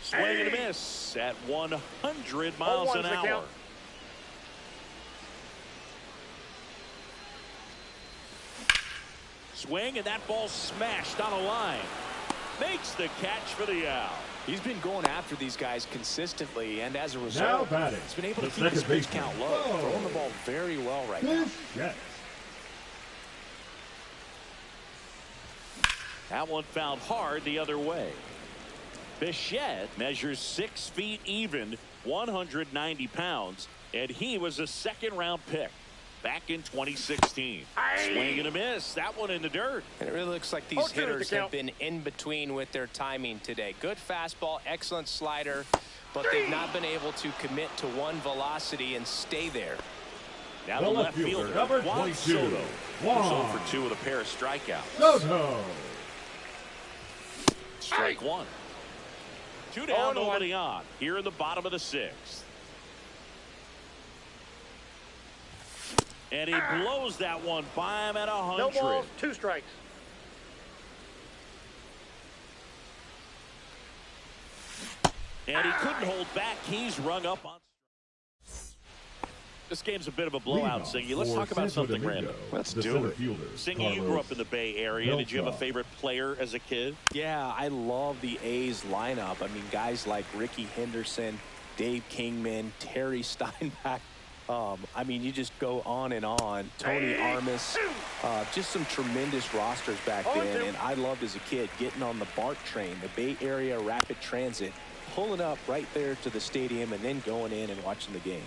S1: Swing and a miss at 100 miles an hour. Swing, and that ball smashed on a line. Makes the catch for the out.
S2: He's been going after these guys consistently, and as a result, he's been able to keep his pitch count low. Throwing the ball very well right now.
S4: Yes.
S1: That one fouled hard the other way. Bichette measures 6 feet even, 190 pounds, and he was a second-round pick back in 2016. Swing and a miss. That one in the dirt.
S2: And it really looks like these hitters have been in between with their timing today. Good fastball, excellent slider, but they've not been able to commit to one velocity and stay there.
S1: Now the left fielder,
S4: number
S1: Juan
S4: 22.
S1: Soto.
S4: Juan.
S1: 0 for 2 with a pair of strikeouts.
S4: Soto.
S1: Strike one. 2 down, nobody on. Here in the bottom of the sixth. And he blows that one by him at 100.
S3: No balls, 2 strikes.
S1: And he couldn't hold back. He's rung up on. This game's a bit of a blowout, Singy. Let's talk about something random.
S2: Let's do it.
S1: Singy, you grew up in the Bay Area. Did you have a favorite player as a kid?
S2: Yeah, I love the A's lineup. I mean, guys like Ricky Henderson, Dave Kingman, Terry Steinbach. I mean, you just go on and on. Tony Armas, just some tremendous rosters back then. And I loved as a kid getting on the BART train, the Bay Area Rapid Transit, pulling up right there to the stadium and then going in and watching the game.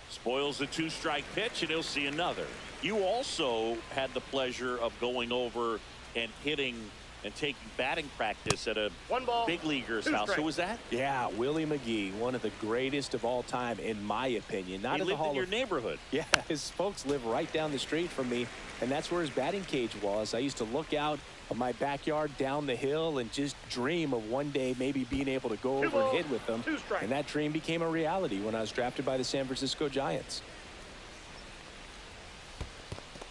S1: Spoils the 2-strike pitch, and he'll see another. You also had the pleasure of going over and hitting and taking batting practice at a big leaguer's house. Who was that?
S2: Yeah, Willie McGee, one of the greatest of all time, in my opinion. Not
S1: he
S2: in the
S1: lived
S2: Hall
S1: in your
S2: of...
S1: neighborhood.
S2: Yeah, his folks live right down the street from me, and that's where his batting cage was. I used to look out of my backyard down the hill and just dream of one day maybe being able to go over and hit with them. And that dream became a reality when I was drafted by the San Francisco Giants.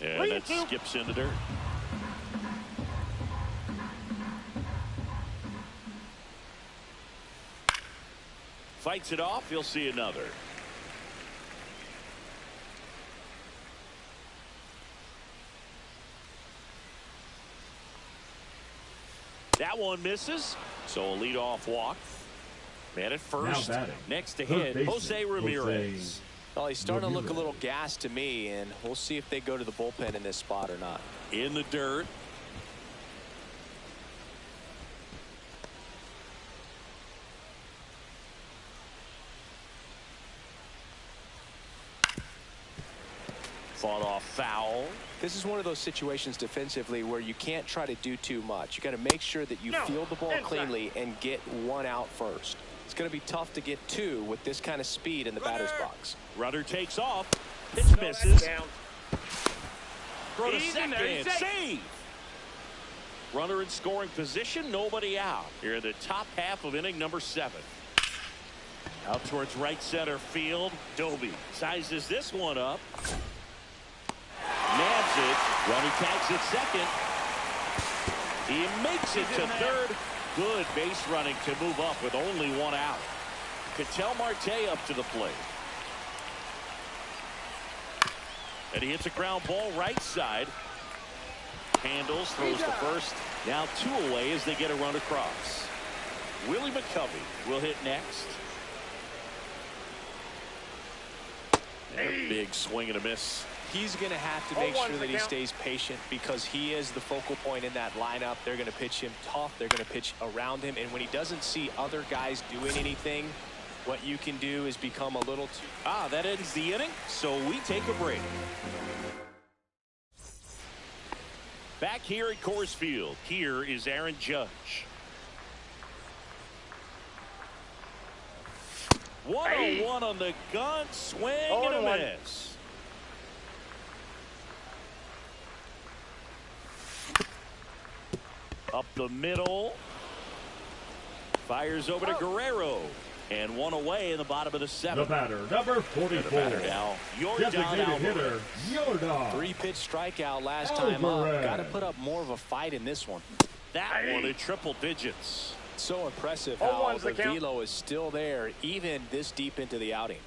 S1: And that skips in the dirt. Fights it off. He'll see another. That one misses. So a leadoff walk. Man at first. Next to hit, Jose Ramirez.
S2: Well, he's starting to look a little gassed to me, and we'll see if they go to the bullpen in this spot or not.
S1: In the dirt. Fought off foul.
S2: This is one of those situations defensively where you can't try to do too much. You got to make sure that you field the ball cleanly and get one out first. It's going to be tough to get 2 with this kind of speed in the batter's box.
S1: Runner takes off. Pitch misses. Throw to
S3: Easy,
S1: second.
S3: there,
S1: Save. Runner in scoring position. Nobody out. Here in the top half of inning number 7. Out towards right center field. Doby sizes this one up. Nabs it. Runner tags it second. He makes it to third. Good base running to move up with only 1 out. Ketel Marte up to the plate. And he hits a ground ball right side. Handles, throws the first. Now 2 away as they get a run across. Willie McCovey will hit next. And a big swing and a miss.
S2: He's going to have to make sure that he stays patient because he is the focal point in that lineup. They're going to pitch him tough. They're going to pitch around him. And when he doesn't see other guys doing anything, what you can do is become a little too...
S1: That ends the inning, so we take a break. Back here at Coors Field, here is Aaron Judge. 1-0-1 on the gun, swing and a miss. Up the middle. Fires over to Guerrero. And 1 away in the bottom of the 7th.
S4: The batter, number 44.
S1: Now,
S4: Designated hitter, Yordan.
S5: 3-pitch strikeout last time up. Got to put up more of a fight in this one.
S1: That one in triple digits.
S2: So impressive how the velo is still there even this deep into the outing.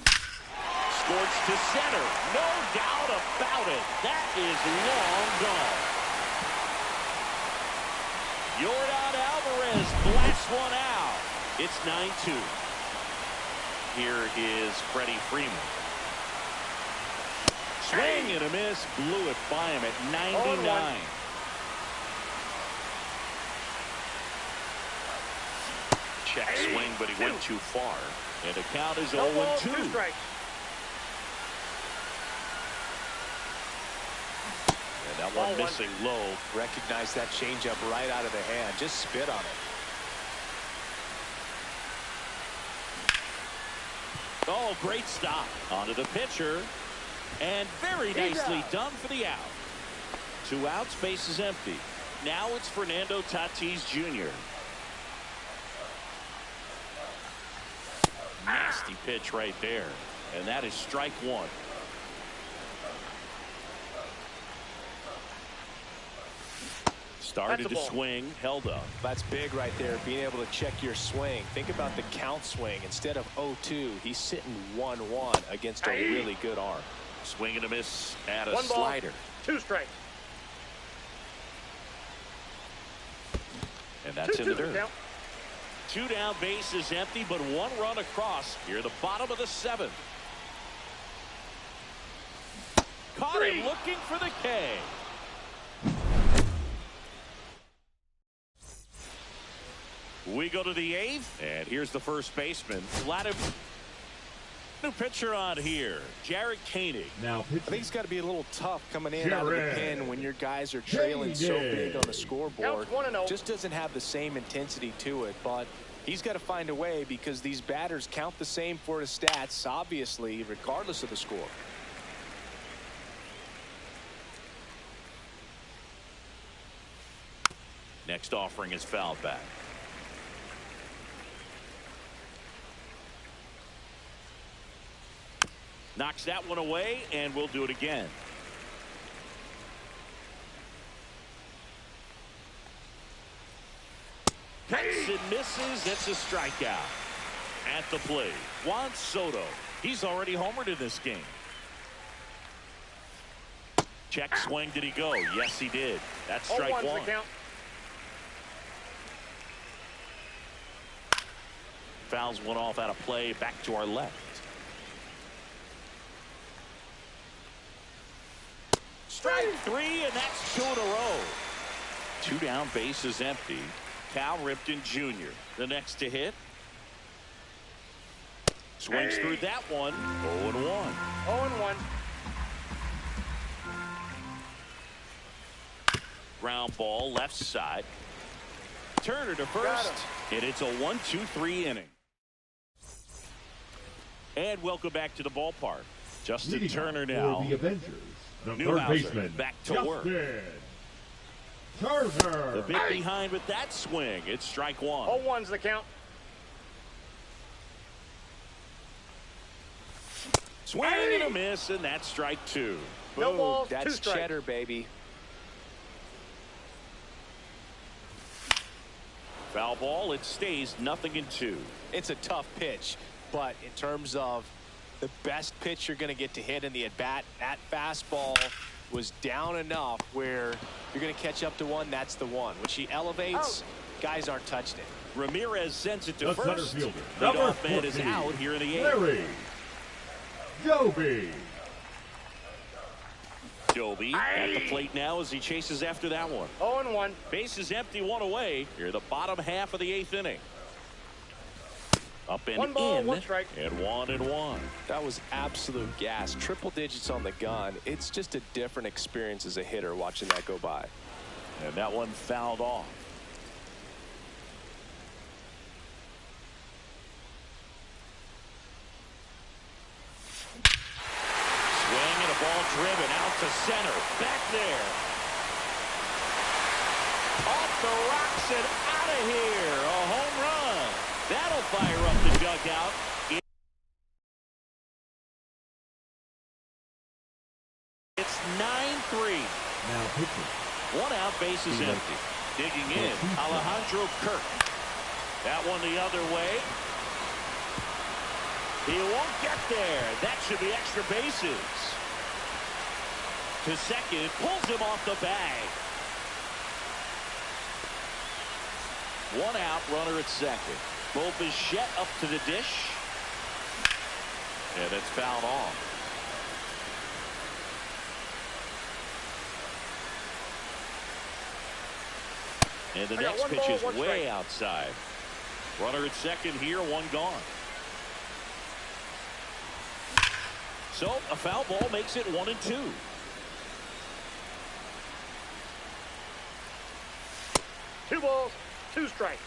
S1: Scorched to center. No doubt about it. That is long gone. Yordan Alvarez blasts one out. It's 9-2. Here is Freddie Freeman. Swing and a miss. Blew it by him at 99. Check swing, but he went too far. And the count is 0-2.
S3: 2 strikes.
S1: And that one missing low.
S2: Recognize that changeup right out of the hand. Just spit on it.
S1: Oh, great stop. Onto the pitcher. And very nicely done for the out. 2 outs, base is empty. Now it's Fernando Tatis Jr. Nasty pitch right there. And that is strike 1. Started to swing, held up.
S2: That's big right there, being able to check your swing. Think about the count swing. Instead of 0-2, he's sitting 1-1 against a really good arm.
S1: Swing and a miss at a
S3: 1 ball,
S1: slider.
S3: 2 strikes.
S1: And that's in the dirt.
S3: Count.
S1: 2 down, base is empty, but 1 run across. Here, the bottom of the 7th. Caught him looking for the K. We go to the 8th, and here's the first baseman. New pitcher on here, Jarred Koenig.
S4: Now
S2: I think
S4: pitching.
S2: it's got to be a little tough coming in out of the pen when your guys are trailing so big on the scoreboard.
S3: Counts 1-0.
S2: Just doesn't have the same intensity to it, but he's got to find a way because these batters count the same for his stats, obviously, regardless of the score.
S1: Next offering is fouled back. Knocks that one away, and we'll do it again. Cuts and misses. It's a strikeout. At the plate, Juan Soto. He's already homered in this game. Check swing. Did he go? Yes, he did. That's strike 1.
S3: Count.
S1: Fouls one off out of play. Back to our left. Strike 3, and that's 2 in a row. 2 down, base is empty. Cal Ripken Jr. the next to hit. Swings through that one. 0-1.
S3: 0-1.
S1: Ground ball left side. Turner to first. And it's a 1-2-3 inning. And welcome back to the ballpark. Justin
S4: Leading
S1: Turner
S4: off
S1: now.
S4: for the Avengers, the third
S1: Newhouser
S4: baseman,
S1: back to
S4: Justin
S1: work.
S4: Turner.
S1: The bit behind with that swing. It's strike one.
S3: 0-1's the count.
S1: Swing and a miss, and that's strike two.
S3: No
S2: Boom,
S3: balls, 2
S2: that's
S3: strikes.
S2: cheddar, baby.
S1: Foul ball. It stays 0-2.
S2: It's a tough pitch, but in terms of the best pitch you're going to get to hit in the at-bat, that fastball was down enough where you're going to catch up to one. That's the one. When she elevates, guys aren't touching it.
S1: Ramirez sends it to
S4: The
S1: first.
S4: center fielder,
S1: The
S4: number
S1: off man is
S4: 14,
S1: out here in the eighth.
S4: Larry Joby.
S1: Joby at the plate now as he chases after that one.
S3: 0-1.
S1: Base is empty, one away. Here the bottom half of the eighth inning. Up and
S3: 1 ball,
S1: in,
S3: 1 strike.
S1: and 1-1.
S2: That was absolute gas. Triple digits on the gun. It's just a different experience as a hitter watching that go by.
S1: And that one fouled off. Swing and a ball driven out to center. Back there. Off the rocks and out of here. A home run. That'll fire up the dugout. It's 9-3.
S4: Now pitching.
S1: One out, base is empty. Digging in, Alejandro Kirk. That one the other way. He won't get there. That should be extra bases. To second, pulls him off the bag. One out, runner at second. Bo Bichette up to the dish. And it's fouled off. And the next pitch is way outside. Runner at second here, one gone. So a foul ball makes it 1-2.
S3: Two balls, 2 strikes.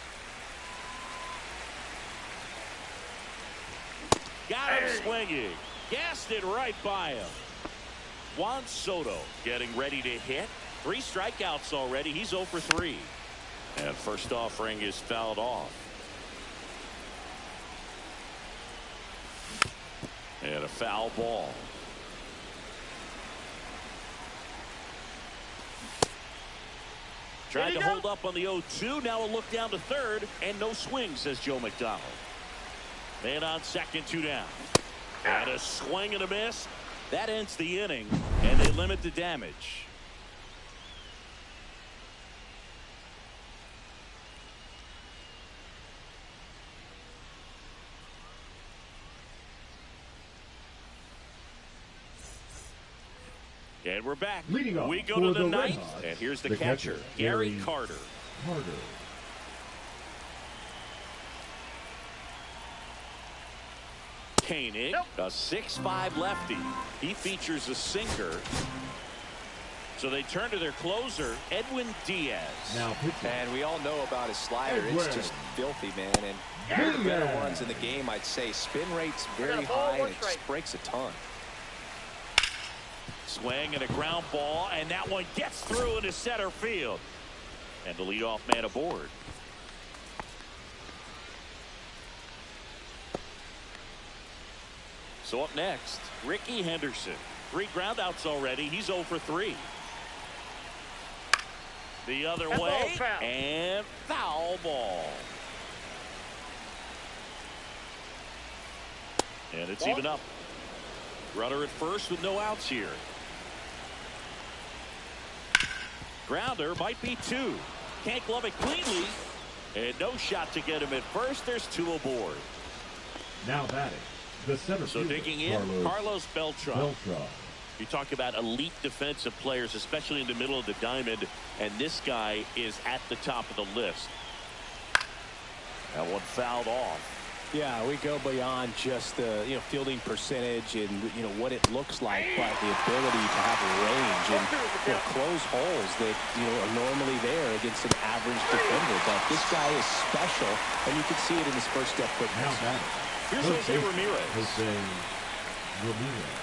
S1: Got him swinging. Gassed it right by him. Juan Soto getting ready to hit. 3 strikeouts already. He's 0 for 3. And first offering is fouled off. And a foul ball. Tried to hold up on the 0-2. Now a look down to third. And no swing, says Joe McDonald. Man on second, 2 down. And a swing and a miss. That ends the inning. And they limit the damage. And we're back.
S4: Leading off
S1: We go
S4: for
S1: to the
S4: the
S1: ninth.
S4: Redhawks,
S1: And here's the
S4: the
S1: catcher,
S4: catcher,
S1: Gary
S4: Gary
S1: Carter. Koenig, a 6'5 lefty. He features a sinker. So they turn to their closer, Edwin Diaz.
S4: Now pitching.
S2: And we all know about his slider. It's just filthy, man. And one of the better ones in the game, I'd say. Spin rate's very high, and it just breaks a ton.
S1: Swing and a ground ball, and that one gets through into center field. And the leadoff man aboard. So up next, Ricky Henderson. 3 groundouts already. He's 0 for 3. The other way,
S3: foul.
S1: and foul ball. And it's even up. Runner at first with no outs here. Grounder might be 2. Can't glove it cleanly. And no shot to get him at first. There's 2 aboard.
S4: Now batting. The center
S1: So
S4: fielder,
S1: digging in, Carlos Beltran. You talk about elite defensive players, especially in the middle of the diamond, and this guy is at the top of the list. That one fouled off.
S2: Yeah, we go beyond just the fielding percentage and what it looks like, but the ability to have range and close holes that are normally there against an average defender. But this guy is special, and you can see it in his first step quickness.
S4: Now batting.
S1: Here's Jose Ramirez.
S4: Jose Ramirez.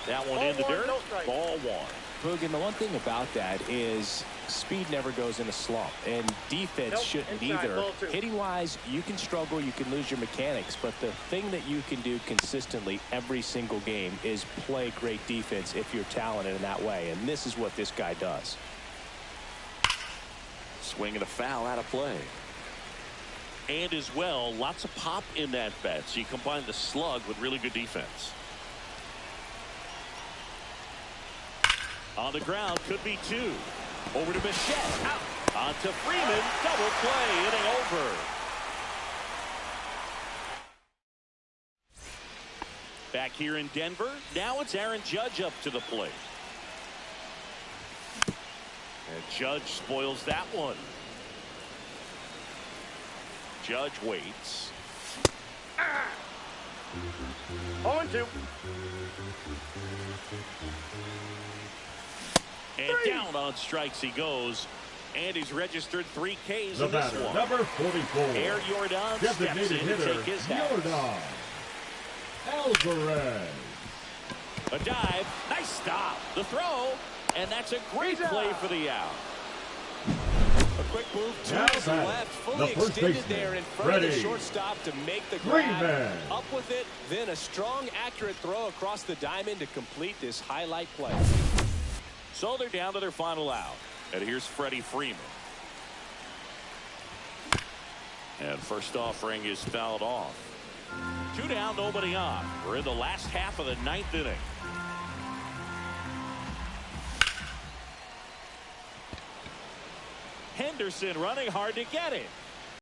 S1: That one in the dirt. Ball one.
S2: Boog, and the one thing about that is speed never goes in a slump, and defense shouldn't either. Hitting-wise, you can struggle, you can lose your mechanics, but the thing that you can do consistently every single game is play great defense if you're talented in that way, and this is what this guy does.
S1: Swing and a foul out of play. And as well, lots of pop in that bat, so you combine the slug with really good defense. On the ground, could be two. Over to Bichette. Out. On to Freeman. Double play. Inning over. Back here in Denver. Now it's Aaron Judge up to the plate. And Judge spoils that one. Judge waits.
S3: 0-2.
S1: And down on strikes he goes. And he's registered 3 Ks
S4: The
S1: in this
S4: batter,
S1: one.
S4: number 44.
S1: Air Jordan steps in
S4: Designated
S1: to
S4: hitter,
S1: take his hat.
S4: Jordan Alvarez.
S1: A dive. Nice stop. The throw. And that's a great play for the out.
S2: A quick move to
S4: Now
S2: his
S4: batting,
S2: left,
S4: the
S2: fully
S4: first
S2: extended
S4: baseman,
S2: there in front of the
S4: ready.
S2: shortstop to make the
S4: Freeman.
S2: grab. Up with it, then a strong, accurate throw across the diamond to complete this highlight play.
S1: So they're down to their final out. And here's Freddie Freeman. And first offering is fouled off. 2 down, nobody on. We're in the last half of the 9th inning. Henderson running hard to get it.